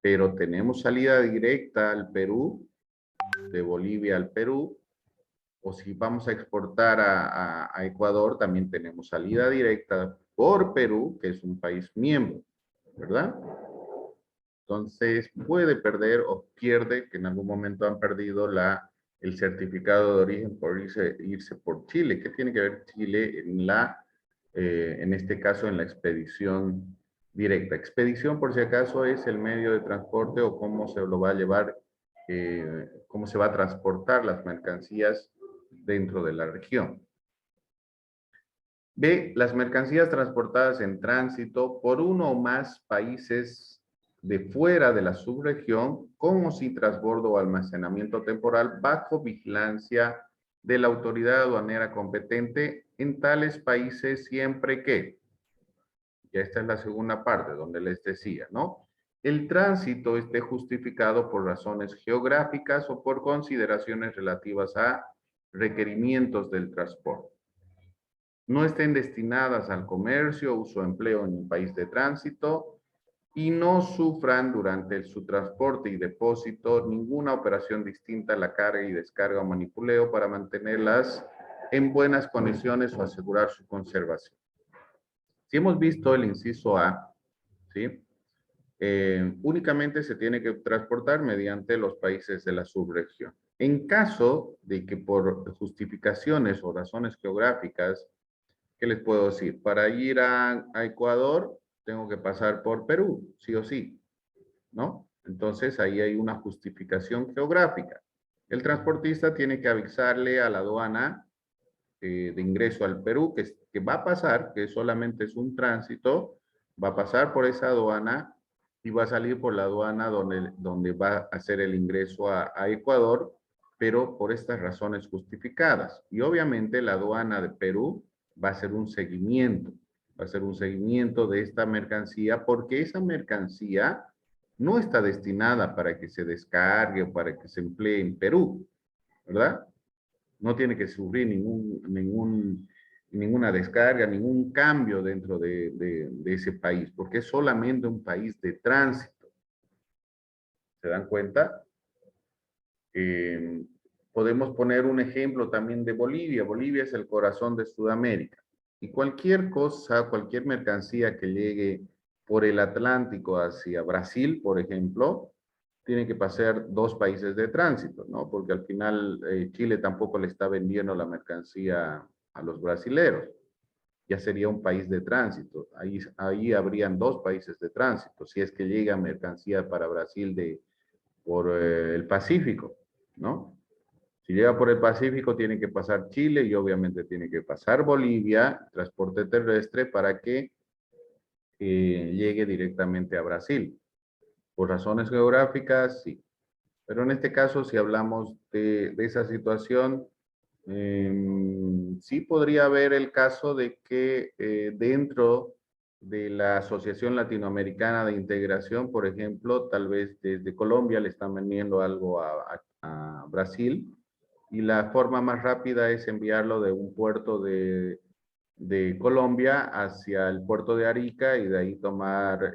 A: Pero tenemos salida directa al Perú, de Bolivia al Perú, o si vamos a exportar a Ecuador, también tenemos salida directa por Perú, que es un país miembro, ¿verdad? Entonces, puede perder o pierde, que en algún momento han perdido el certificado de origen por irse por Chile. ¿Qué tiene que ver Chile en este caso, en la expedición directa? Expedición, por si acaso, es el medio de transporte o cómo se lo va a llevar, cómo se va a transportar las mercancías dentro de la región. B, las mercancías transportadas en tránsito por uno o más países de fuera de la subregión, con o sin transbordo o almacenamiento temporal, bajo vigilancia de la autoridad aduanera competente en tales países, siempre que, ya esta es la segunda parte donde les decía, ¿no? El tránsito esté justificado por razones geográficas o por consideraciones relativas a requerimientos del transporte. No estén destinadas al comercio, uso o empleo en un país de tránsito y no sufran durante su transporte y depósito ninguna operación distinta a la carga y descarga o manipuleo para mantenerlas en buenas condiciones o asegurar su conservación. Si hemos visto el inciso A, ¿sí? Únicamente se tiene que transportar mediante los países de la subregión. En caso de que por justificaciones o razones geográficas, ¿qué les puedo decir? Para ir a Ecuador, tengo que pasar por Perú, sí o sí, ¿no? Entonces, ahí hay una justificación geográfica. El transportista tiene que avisarle a la aduana de ingreso al Perú que va a pasar, que solamente es un tránsito, va a pasar por esa aduana y va a salir por la aduana donde va a hacer el ingreso a Ecuador, pero por estas razones justificadas. Y obviamente la aduana de Perú va a hacer un seguimiento, de esta mercancía, porque esa mercancía no está destinada para que se descargue o para que se emplee en Perú, ¿verdad? No tiene que sufrir ninguna descarga, ningún cambio dentro de ese país, porque es solamente un país de tránsito. ¿Se dan cuenta? Podemos poner un ejemplo también de Bolivia. Bolivia es el corazón de Sudamérica. Y cualquier cosa, cualquier mercancía que llegue por el Atlántico hacia Brasil, por ejemplo, tiene que pasar dos países de tránsito, ¿no? Porque al final Chile tampoco le está vendiendo la mercancía a los brasileros. Ya sería un país de tránsito. Ahí habrían dos países de tránsito, si es que llega mercancía para Brasil por el Pacífico, ¿no? Si llega por el Pacífico, tiene que pasar Chile y obviamente tiene que pasar Bolivia, transporte terrestre, para que llegue directamente a Brasil. Por razones geográficas, sí. Pero en este caso, si hablamos de esa situación, sí podría haber el caso de que dentro de la Asociación Latinoamericana de Integración, por ejemplo, tal vez desde Colombia le están vendiendo algo a Brasil y la forma más rápida es enviarlo de un puerto de Colombia hacia el puerto de Arica y de ahí tomar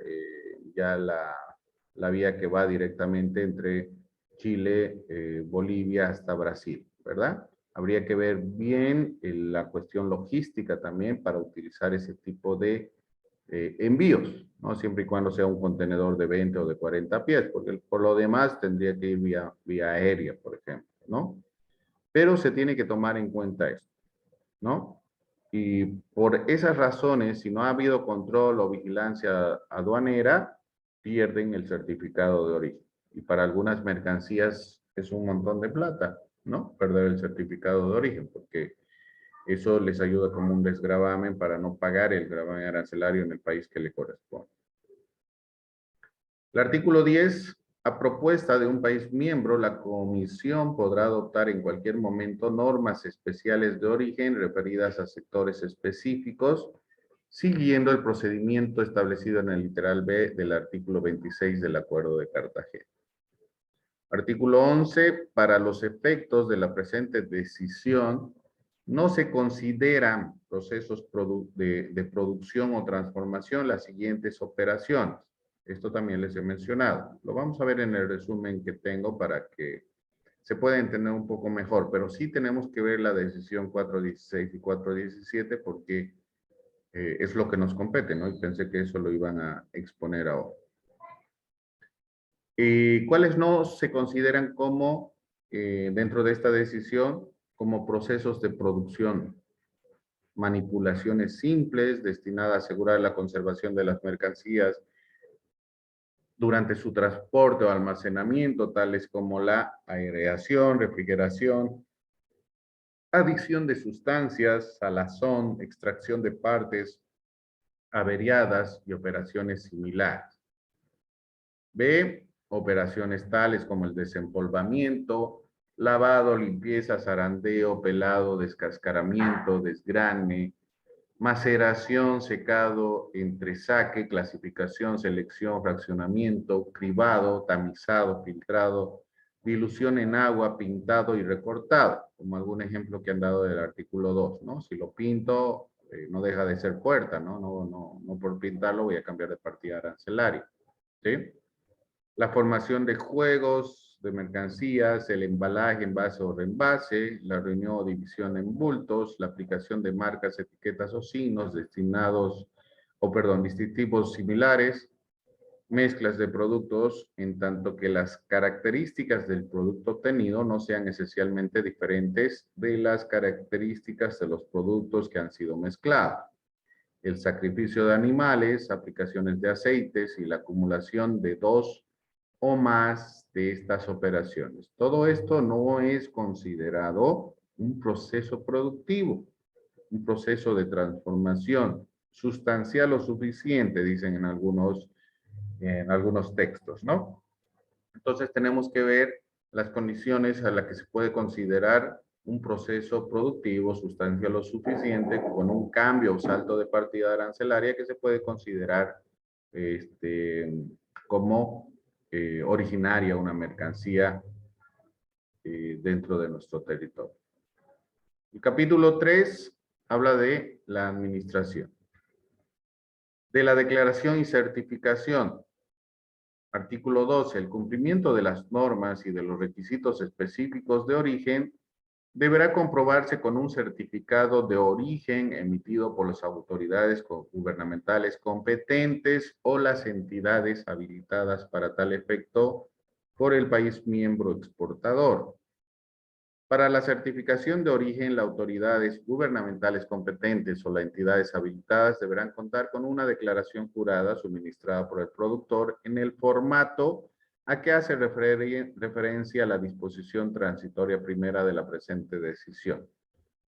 A: ya la vía que va directamente entre Chile, Bolivia hasta Brasil, ¿verdad? Habría que ver bien la cuestión logística también para utilizar ese tipo de envíos, ¿no? Siempre y cuando sea un contenedor de 20 o de 40 pies, porque por lo demás tendría que ir vía aérea, por ejemplo, ¿no? Pero se tiene que tomar en cuenta esto, ¿no? Y por esas razones, si no ha habido control o vigilancia aduanera, pierden el certificado de origen. Y para algunas mercancías es un montón de plata, ¿no? Perder el certificado de origen, porque eso les ayuda como un desgravamen para no pagar el gravamen arancelario en el país que le corresponde. El artículo 10, a propuesta de un país miembro, la Comisión podrá adoptar en cualquier momento normas especiales de origen referidas a sectores específicos, siguiendo el procedimiento establecido en el literal B del artículo 26 del Acuerdo de Cartagena. Artículo 11, para los efectos de la presente decisión, no se consideran procesos de producción o transformación las siguientes operaciones. Esto también les he mencionado. Lo vamos a ver en el resumen que tengo para que se pueda entender un poco mejor, pero sí tenemos que ver la decisión 416 y 417 porque es lo que nos compete, ¿no? Y pensé que eso lo iban a exponer ahora. ¿Cuáles no se consideran como, dentro de esta decisión, como procesos de producción? Manipulaciones simples destinadas a asegurar la conservación de las mercancías durante su transporte o almacenamiento, tales como la aireación, refrigeración, adición de sustancias, salazón, extracción de partes averiadas y operaciones similares. B, operaciones tales como el desempolvamiento, lavado, limpieza, zarandeo, pelado, descascaramiento, desgrane, maceración, secado, entresaque, clasificación, selección, fraccionamiento, cribado, tamizado, filtrado, dilución en agua, pintado y recortado, como algún ejemplo que han dado del artículo 2, ¿no? Si lo pinto, no deja de ser puerta, ¿no? No por pintarlo voy a cambiar de partida arancelaria, ¿sí? La formación de juegos, de mercancías, el embalaje, envase o reenvase, la reunión o división en bultos, la aplicación de marcas, etiquetas o signos distintivos similares, mezclas de productos, en tanto que las características del producto obtenido no sean esencialmente diferentes de las características de los productos que han sido mezclados. El sacrificio de animales, aplicaciones de aceites y la acumulación de dos o más de estas operaciones. Todo esto no es considerado un proceso productivo, un proceso de transformación sustancial o suficiente, dicen en algunos textos, ¿no? Entonces tenemos que ver las condiciones a las que se puede considerar un proceso productivo, sustancial o suficiente, con un cambio o salto de partida arancelaria que se puede considerar como originaria una mercancía dentro de nuestro territorio. El capítulo 3 habla de la administración. De la declaración y certificación. Artículo 12. El cumplimiento de las normas y de los requisitos específicos de origen deberá comprobarse con un certificado de origen emitido por las autoridades gubernamentales competentes o las entidades habilitadas para tal efecto por el país miembro exportador. Para la certificación de origen, las autoridades gubernamentales competentes o las entidades habilitadas deberán contar con una declaración jurada suministrada por el productor en el formato a que hace referencia a la disposición transitoria primera de la presente decisión.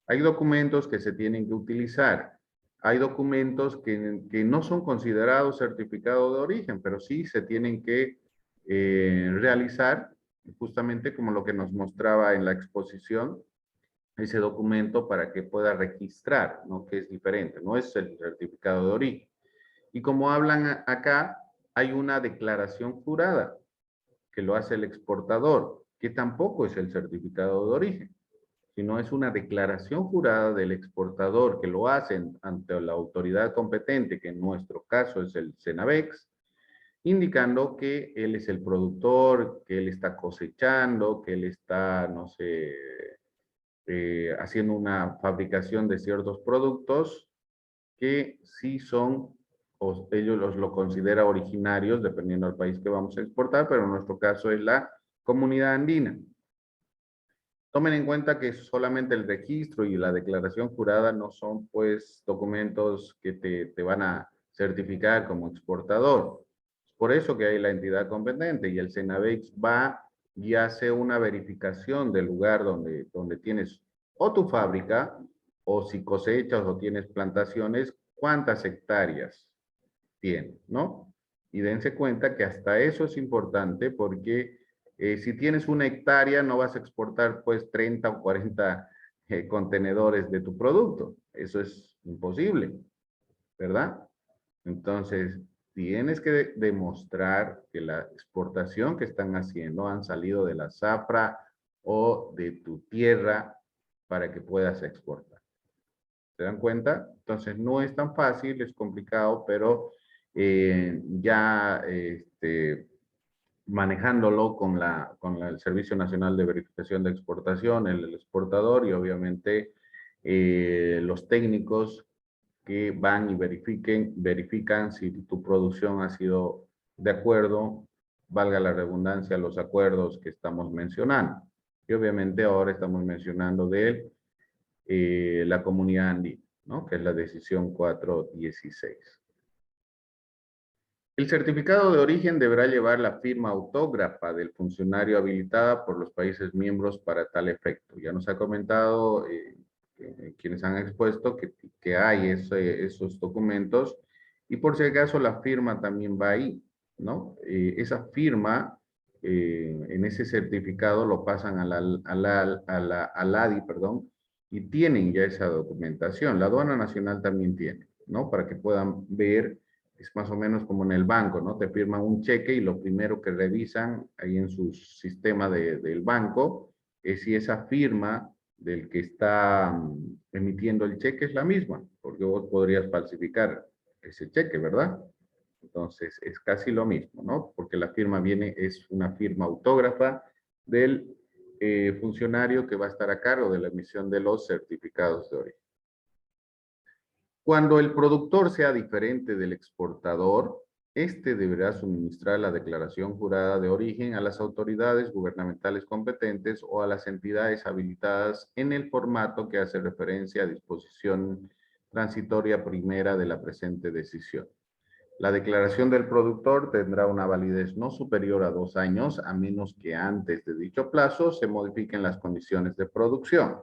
A: Hay documentos que se tienen que utilizar. Hay documentos que no son considerados certificados de origen, pero sí se tienen que realizar, justamente como lo que nos mostraba en la exposición, ese documento para que pueda registrar, ¿no? Que es diferente, no es el certificado de origen. Y como hablan acá, hay una declaración jurada que lo hace el exportador, que tampoco es el certificado de origen. sino es una declaración jurada del exportador que lo hacen ante la autoridad competente, que en nuestro caso es el Cenavex, indicando que él es el productor, que él está cosechando, que él está, no sé, haciendo una fabricación de ciertos productos que sí son, o ellos lo consideran originarios, dependiendo del país que vamos a exportar, pero en nuestro caso es la comunidad andina. Tomen en cuenta que solamente el registro y la declaración jurada no son, pues, documentos que te van a certificar como exportador. Por eso que hay la entidad competente y el Cenavex va y hace una verificación del lugar donde tienes o tu fábrica, o si cosechas o tienes plantaciones, cuántas hectáreas tienes, ¿no? Y dense cuenta que hasta eso es importante porque si tienes una hectárea no vas a exportar pues 30 o 40 contenedores de tu producto. Eso es imposible, ¿verdad? Entonces, tienes que demostrar que la exportación que están haciendo han salido de la zafra o de tu tierra para que puedas exportar. ¿Se dan cuenta? Entonces, no es tan fácil, es complicado, pero manejándolo con el Servicio Nacional de Verificación de Exportación, el exportador y obviamente los técnicos que van y verifican si tu producción ha sido de acuerdo, valga la redundancia, los acuerdos que estamos mencionando. Y obviamente ahora estamos mencionando de la comunidad andina, ¿no? Que es la decisión 416. El certificado de origen deberá llevar la firma autógrafa del funcionario habilitada por los países miembros para tal efecto. Ya nos ha comentado quienes han expuesto que hay esos documentos y por si acaso la firma también va ahí, ¿no? Esa firma en ese certificado lo pasan al ADI, perdón, y tienen ya esa documentación. La aduana nacional también tiene, ¿no? Para que puedan ver. Es más o menos como en el banco, ¿no? Te firman un cheque y lo primero que revisan ahí en su sistema del banco es si esa firma del que está emitiendo el cheque es la misma, porque vos podrías falsificar ese cheque, ¿verdad? Entonces, es casi lo mismo, ¿no? Porque la firma es una firma autógrafa del funcionario que va a estar a cargo de la emisión de los certificados de origen. Cuando el productor sea diferente del exportador, este deberá suministrar la declaración jurada de origen a las autoridades gubernamentales competentes o a las entidades habilitadas en el formato que hace referencia a disposición transitoria primera de la presente decisión. La declaración del productor tendrá una validez no superior a 2 años, a menos que antes de dicho plazo se modifiquen las condiciones de producción.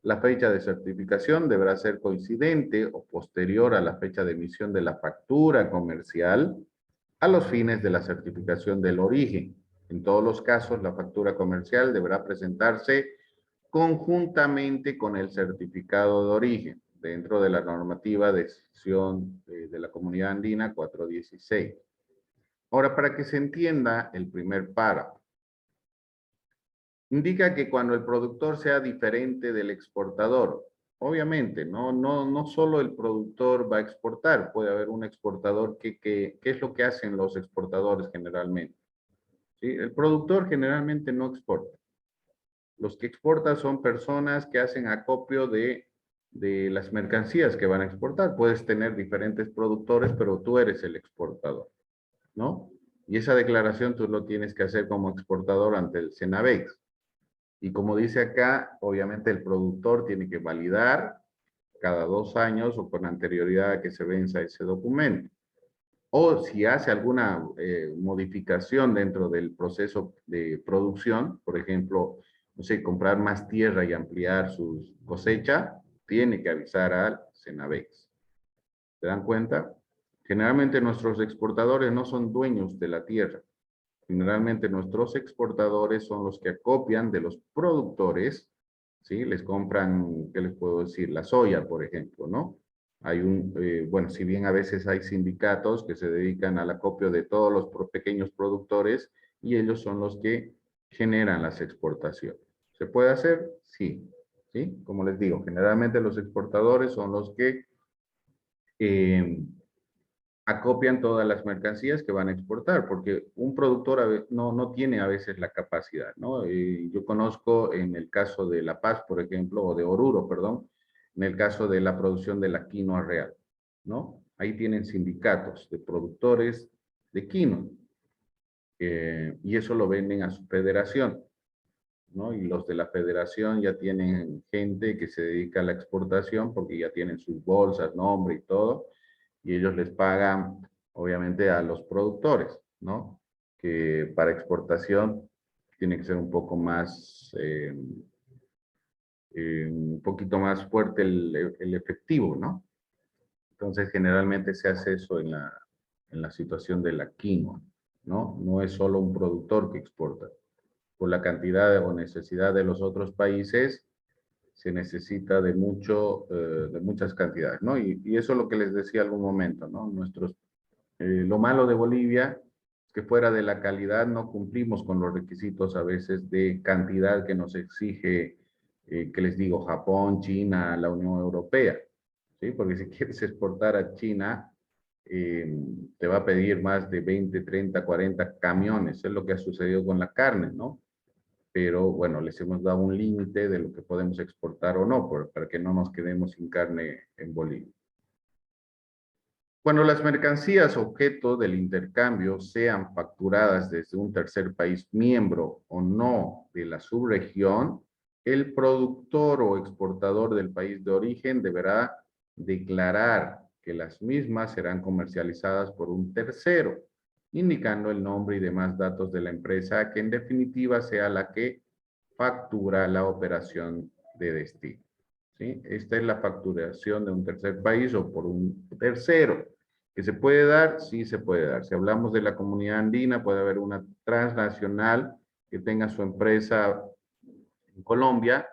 A: La fecha de certificación deberá ser coincidente o posterior a la fecha de emisión de la factura comercial a los fines de la certificación del origen. En todos los casos, la factura comercial deberá presentarse conjuntamente con el certificado de origen, dentro de la normativa de decisión de la Comunidad Andina 416. Ahora, para que se entienda el primer párrafo, indica que cuando el productor sea diferente del exportador, obviamente, no solo el productor va a exportar, puede haber un exportador ¿qué es lo que hacen los exportadores generalmente? ¿Sí? El productor generalmente no exporta. Los que exportan son personas que hacen acopio de las mercancías que van a exportar. Puedes tener diferentes productores, pero tú eres el exportador, ¿no? Y esa declaración tú lo tienes que hacer como exportador ante el Cenavex. Y como dice acá, obviamente el productor tiene que validar cada 2 años o con anterioridad a que se venza ese documento. O si hace alguna modificación dentro del proceso de producción, por ejemplo, no sé, comprar más tierra y ampliar su cosecha, tiene que avisar al Cenavex. ¿Se dan cuenta? Generalmente nuestros exportadores no son dueños de la tierra. Generalmente nuestros exportadores son los que acopian de los productores, ¿sí? Les compran, ¿qué les puedo decir? La soya, por ejemplo, ¿no? Hay bueno, si bien a veces hay sindicatos que se dedican al acopio de todos los pequeños productores y ellos son los que generan las exportaciones. ¿Se puede hacer? Sí. ¿sí? Como les digo, generalmente los exportadores son los que acopian todas las mercancías que van a exportar, porque un productor no tiene a veces la capacidad, ¿no? Yo conozco en el caso de La Paz, por ejemplo, o de Oruro, perdón, en el caso de la producción de la quinoa real, ¿no? Ahí tienen sindicatos de productores de quinoa, y eso lo venden a su federación, ¿no? Y los de la federación ya tienen gente que se dedica a la exportación porque ya tienen sus bolsas, nombre y todo, y ellos les pagan, obviamente, a los productores, ¿no? Que para exportación tiene que ser un poco más, un poquito más fuerte el efectivo, ¿no? Entonces, generalmente se hace eso en la situación de la quinoa, ¿no? No es solo un productor que exporta. Por la cantidad o necesidad de los otros países, se necesita de muchas cantidades, ¿no? Y eso es lo que les decía algún momento, ¿no? Lo malo de Bolivia es que fuera de la calidad no cumplimos con los requisitos a veces de cantidad que nos exige, que les digo, Japón, China, la Unión Europea, ¿sí? Porque si quieres exportar a China, te va a pedir más de 20, 30, 40 camiones, es lo que ha sucedido con la carne, ¿no? Pero bueno, les hemos dado un límite de lo que podemos exportar o no, para que no nos quedemos sin carne en Bolivia. Cuando las mercancías objeto del intercambio sean facturadas desde un tercer país miembro o no de la subregión, el productor o exportador del país de origen deberá declarar que las mismas serán comercializadas por un tercero, indicando el nombre y demás datos de la empresa que en definitiva sea la que factura la operación de destino, ¿sí? Esta es la facturación de un tercer país o por un tercero. ¿Que se puede dar? Sí se puede dar. Si hablamos de la comunidad andina, puede haber una transnacional que tenga su empresa en Colombia,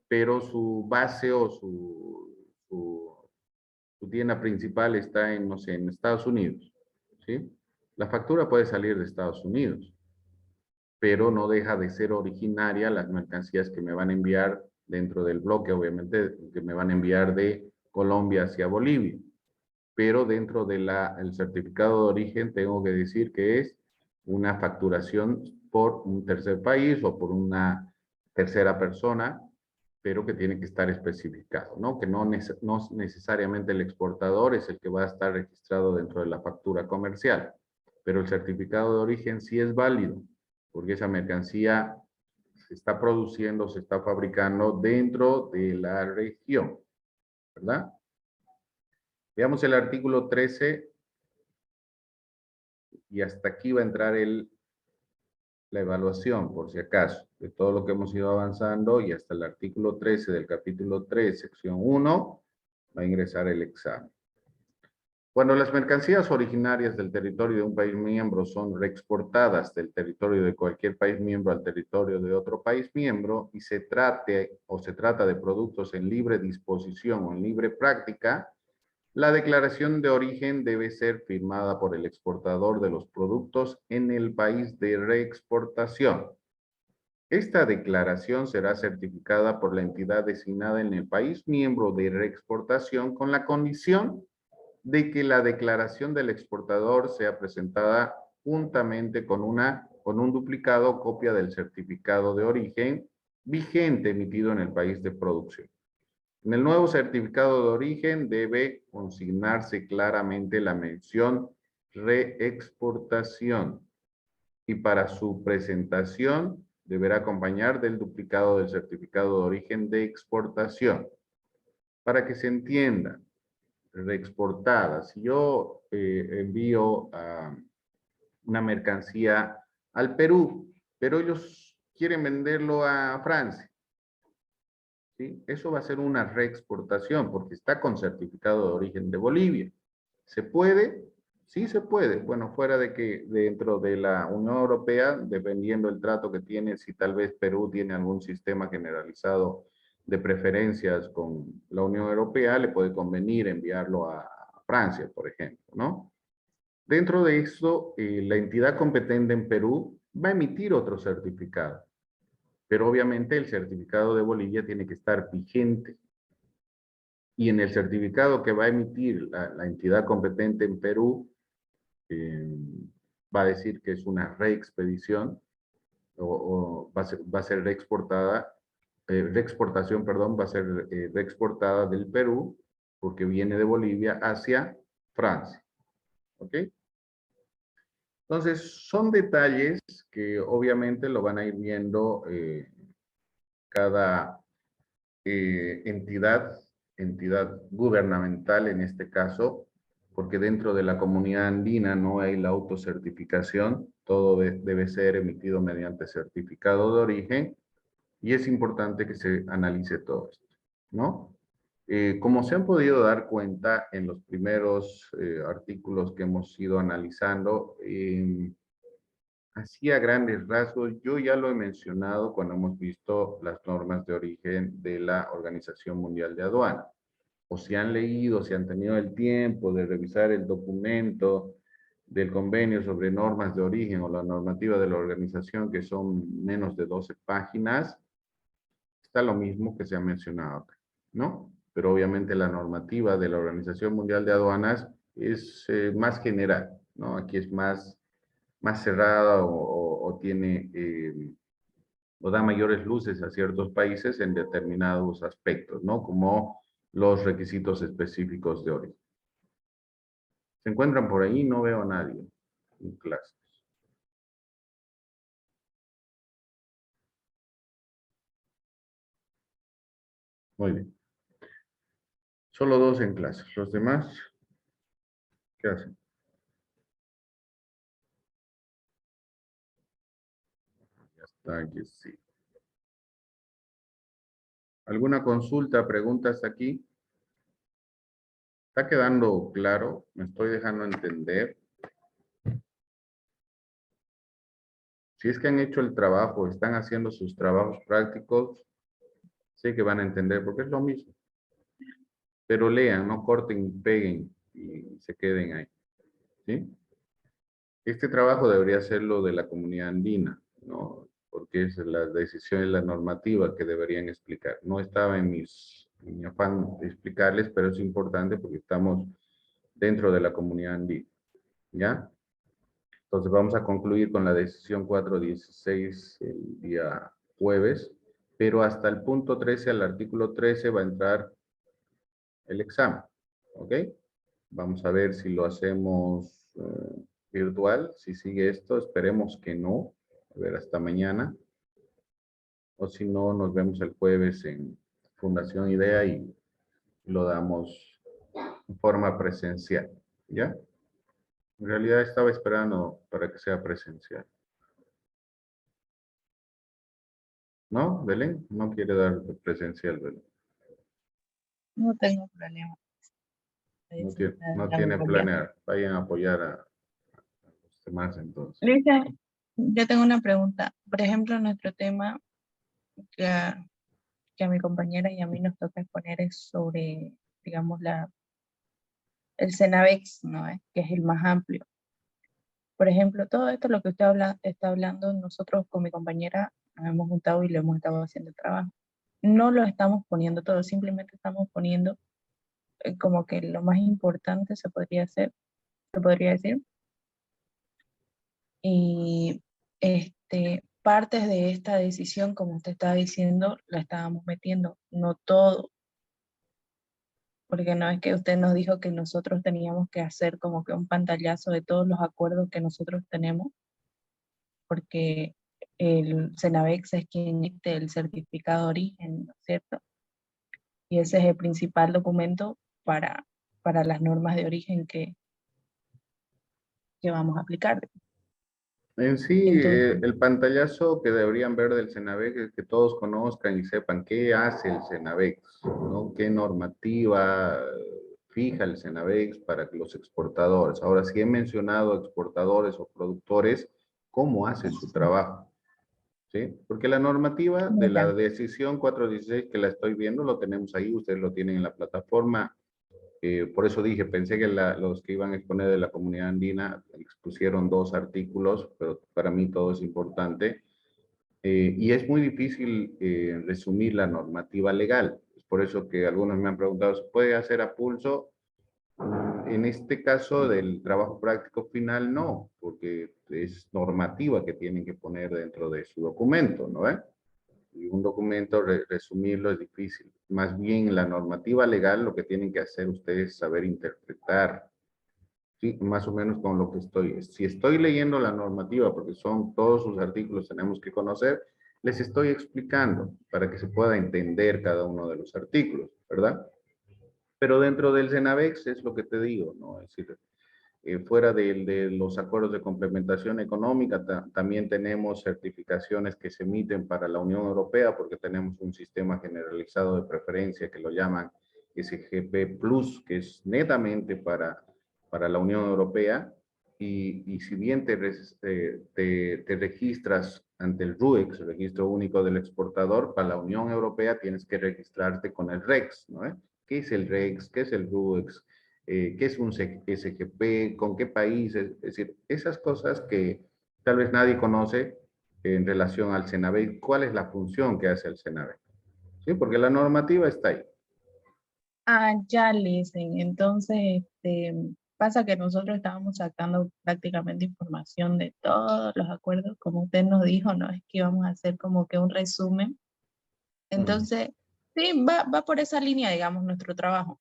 A: pero su base o su tienda principal está en, no sé, en Estados Unidos, ¿sí? La factura puede salir de Estados Unidos, pero no deja de ser originaria las mercancías que me van a enviar dentro del bloque, obviamente, que me van a enviar de Colombia hacia Bolivia. Pero dentro del certificado de origen tengo que decir que es una facturación por un tercer país o por una tercera persona, pero que tiene que estar especificado, ¿no? Que no necesariamente el exportador es el que va a estar registrado dentro de la factura comercial, pero el certificado de origen sí es válido, porque esa mercancía se está produciendo, se está fabricando dentro de la región, ¿verdad? Veamos el artículo 13 y hasta aquí va a entrar la evaluación, por si acaso, de todo lo que hemos ido avanzando y hasta el artículo 13 del capítulo 3, sección 1, va a ingresar el examen. Cuando las mercancías originarias del territorio de un país miembro son reexportadas del territorio de cualquier país miembro al territorio de otro país miembro y se trata de productos en libre disposición o en libre práctica, la declaración de origen debe ser firmada por el exportador de los productos en el país de reexportación. Esta declaración será certificada por la entidad designada en el país miembro de reexportación con la condición de que la declaración del exportador sea presentada juntamente con un duplicado o copia del certificado de origen vigente emitido en el país de producción. En el nuevo certificado de origen debe consignarse claramente la mención reexportación y para su presentación deberá acompañar del duplicado del certificado de origen de exportación. Para que se entienda, reexportada, si yo envío una mercancía al Perú, pero ellos quieren venderlo a Francia, ¿sí? Eso va a ser una reexportación porque está con certificado de origen de Bolivia. ¿Se puede? Sí se puede. Bueno, fuera de que dentro de la Unión Europea, dependiendo del trato que tiene, si tal vez Perú tiene algún sistema generalizado de preferencias con la Unión Europea, le puede convenir enviarlo a Francia, por ejemplo, ¿no? Dentro de eso, la entidad competente en Perú va a emitir otro certificado. Pero obviamente el certificado de Bolivia tiene que estar vigente. Y en el certificado que va a emitir la entidad competente en Perú, va a decir que es una reexpedición o va a ser reexportada, reexportación, perdón, va a ser reexportada del Perú porque viene de Bolivia hacia Francia. ¿Ok? Entonces, son detalles que obviamente lo van a ir viendo cada entidad gubernamental en este caso, porque dentro de la comunidad andina no hay la autocertificación, todo debe ser emitido mediante certificado de origen y es importante que se analice todo esto, ¿no? Como se han podido dar cuenta en los primeros artículos que hemos ido analizando, así a grandes rasgos, yo ya lo he mencionado cuando hemos visto las normas de origen de la Organización Mundial de Aduana. O si han leído, si han tenido el tiempo de revisar el documento del convenio sobre normas de origen o la normativa de la organización, que son menos de 12 páginas, está lo mismo que se ha mencionado acá, ¿no? Pero obviamente la normativa de la Organización Mundial de Aduanas es más general, ¿no? Aquí es más cerrada o tiene o da mayores luces a ciertos países en determinados aspectos, ¿no? Como los requisitos específicos de origen. ¿Se encuentran por ahí? No veo a nadie en clases. Muy bien. Solo 2 en clase. ¿Los demás qué hacen? Ya está, aquí sí. ¿Alguna consulta, preguntas aquí? ¿Está quedando claro? ¿Me estoy dejando entender? Si es que han hecho el trabajo, están haciendo sus trabajos prácticos, sé que van a entender porque es lo mismo. Pero lean, no corten y peguen y se queden ahí. ¿Sí? Este trabajo debería serlo de la comunidad andina, ¿no? Porque es la decisión y la normativa que deberían explicar. No estaba en mi afán de explicarles, pero es importante porque estamos dentro de la comunidad andina. ¿Ya? Entonces vamos a concluir con la decisión 416 el día jueves, pero hasta el punto 13, al artículo 13, va a entrar el examen. ¿Ok? Vamos a ver si lo hacemos virtual, si sigue esto, esperemos que no. A ver, hasta mañana. O si no, nos vemos el jueves en Fundación Idea y lo damos en forma presencial. ¿Ya? En realidad estaba esperando para que sea presencial. ¿No, Belén? No quiere dar presencial, Belén.
D: No tengo problema.
A: No tiene planear. Vayan a apoyar a los demás entonces.
D: Lisa, yo tengo una pregunta. Por ejemplo, nuestro tema que a mi compañera y a mí nos toca exponer es sobre, digamos, el CENAVEX, ¿no? Que es el más amplio. Por ejemplo, todo esto, lo que usted está hablando, nosotros con mi compañera nos hemos juntado y lo hemos estado haciendo el trabajo. No lo estamos poniendo todo, simplemente estamos poniendo como que lo más importante se podría decir. Y partes de esta decisión, como usted estaba diciendo, la estábamos metiendo, no todo. Porque no es que usted nos dijo que nosotros teníamos que hacer como que un pantallazo de todos los acuerdos que nosotros tenemos, porque el CENAVEX es quien emite el certificado de origen, ¿no es cierto? Y ese es el principal documento para las normas de origen que vamos a aplicar.
A: En sí,
D: Entonces,
A: el pantallazo que deberían ver del CENAVEX es que todos conozcan y sepan qué hace el CENAVEX, ¿no? Qué normativa fija el CENAVEX para que los exportadores. Ahora, si he mencionado exportadores o productores, ¿cómo hacen su trabajo? ¿Sí? Porque la normativa de la decisión 416 que la estoy viendo, lo tenemos ahí, ustedes lo tienen en la plataforma. Por eso dije, pensé que los que iban a exponer de la comunidad andina expusieron 2 artículos, pero para mí todo es importante. Y es muy difícil resumir la normativa legal. Es por eso que algunos me han preguntado, ¿se puede hacer a pulso? En este caso del trabajo práctico final, no, porque es normativa que tienen que poner dentro de su documento, ¿no? Y un documento, resumirlo es difícil. Más bien, la normativa legal, lo que tienen que hacer ustedes es saber interpretar, ¿sí? Más o menos con lo que si estoy leyendo la normativa, porque son todos sus artículos, tenemos que conocer, les estoy explicando para que se pueda entender cada uno de los artículos, ¿verdad? Pero dentro del CENAVEX es lo que te digo, ¿no? Es decir, fuera de los acuerdos de complementación económica, también tenemos certificaciones que se emiten para la Unión Europea, porque tenemos un sistema generalizado de preferencia que lo llaman SGP Plus, que es netamente para la Unión Europea. Y si bien te registras ante el RUEX, el Registro Único del Exportador, para la Unión Europea tienes que registrarte con el REX, ¿no? ¿Qué es el REX? ¿Qué es el RUEX? ¿Qué es un SGP? ¿Con qué países? Es decir, esas cosas que tal vez nadie conoce en relación al CENAVEX. ¿Cuál es la función que hace el CENAVEX? ¿Sí? Porque la normativa está ahí.
D: Ah, ya, Listen. Entonces, pasa que nosotros estábamos sacando prácticamente información de todos los acuerdos, como usted nos dijo, ¿no? Es que íbamos a hacer como que un resumen. Entonces, sí, va por esa línea, digamos, nuestro trabajo.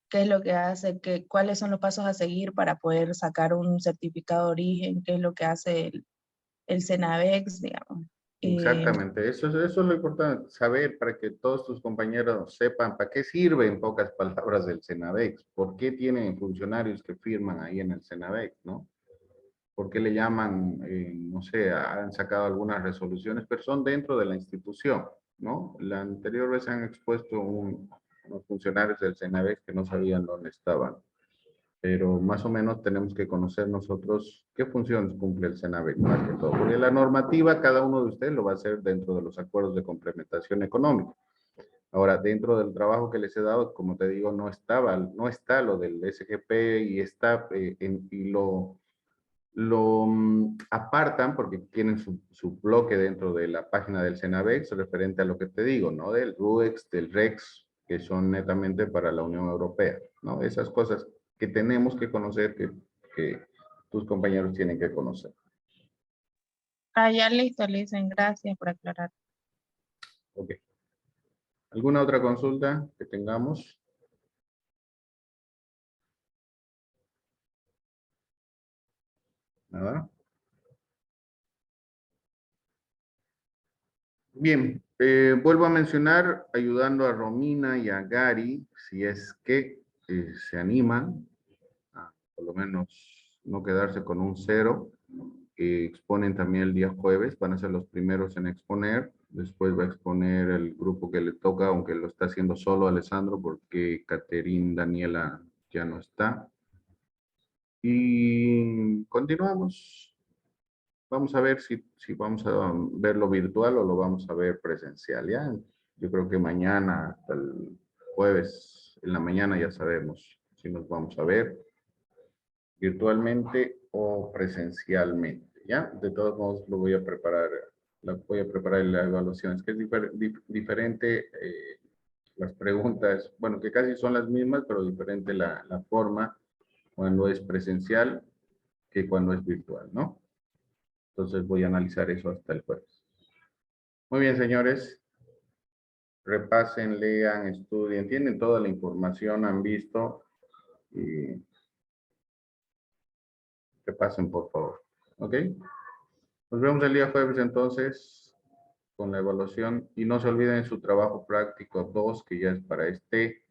D: ¿Qué es lo que hace? ¿Cuáles son los pasos a seguir para poder sacar un certificado de origen? ¿Qué es lo que hace el CENAVEX, digamos?
A: Exactamente, eso es lo importante, saber para que todos tus compañeros sepan para qué sirve en pocas palabras el CENAVEX, por qué tienen funcionarios que firman ahí en el CENAVEX, ¿no? ¿Por qué le llaman, no sé, han sacado algunas resoluciones, pero son dentro de la institución, ¿no? La anterior vez han expuesto unos funcionarios del CENAVEX que no sabían dónde estaban, pero más o menos tenemos que conocer nosotros qué funciones cumple el CENAVEX más que todo, porque la normativa cada uno de ustedes lo va a hacer dentro de los acuerdos de complementación económica. Ahora, dentro del trabajo que les he dado, como te digo, no está lo del SGP y está, y lo apartan porque tienen su bloque dentro de la página del CENAVEX referente a lo que te digo, ¿no? Del RUEX, del REX, que son netamente para la Unión Europea, ¿no? Esas cosas que tenemos que conocer, que tus compañeros tienen que conocer.
D: Ah, ya listo, Listen. Gracias por aclarar.
A: Ok. ¿Alguna otra consulta que tengamos? Nada. Bien, vuelvo a mencionar, ayudando a Romina y a Gary, si es que se animan, a por lo menos no quedarse con un 0, que exponen también el día jueves, van a ser los primeros en exponer, después va a exponer el grupo que le toca, aunque lo está haciendo solo Alessandro, porque Caterín Daniela ya no está. Y continuamos. Vamos a ver si vamos a verlo virtual o lo vamos a ver presencial, ¿ya? Yo creo que mañana, hasta el jueves, en la mañana ya sabemos si nos vamos a ver virtualmente o presencialmente, ¿ya? De todos modos, lo voy a preparar, voy a preparar la evaluación. Es que es diferente las preguntas, bueno, que casi son las mismas, pero diferente la forma cuando es presencial que cuando es virtual, ¿no? Entonces voy a analizar eso hasta el jueves. Muy bien, señores. Repasen, lean, estudien, tienen toda la información, han visto. Y repasen, por favor. ¿Ok? Nos vemos el día jueves entonces con la evaluación. Y no se olviden su trabajo práctico 2, que ya es para este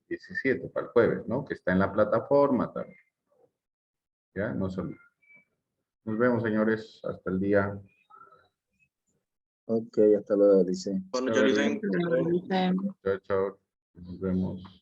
A: 17, para el jueves, ¿no? Que está en la plataforma también. ¿Ya? No se olviden. Nos vemos, señores. Hasta el día.
G: Ok, hasta luego, dice.
E: Buenas noches, Licen.
D: Listen.
A: Chao, chao. Nos vemos.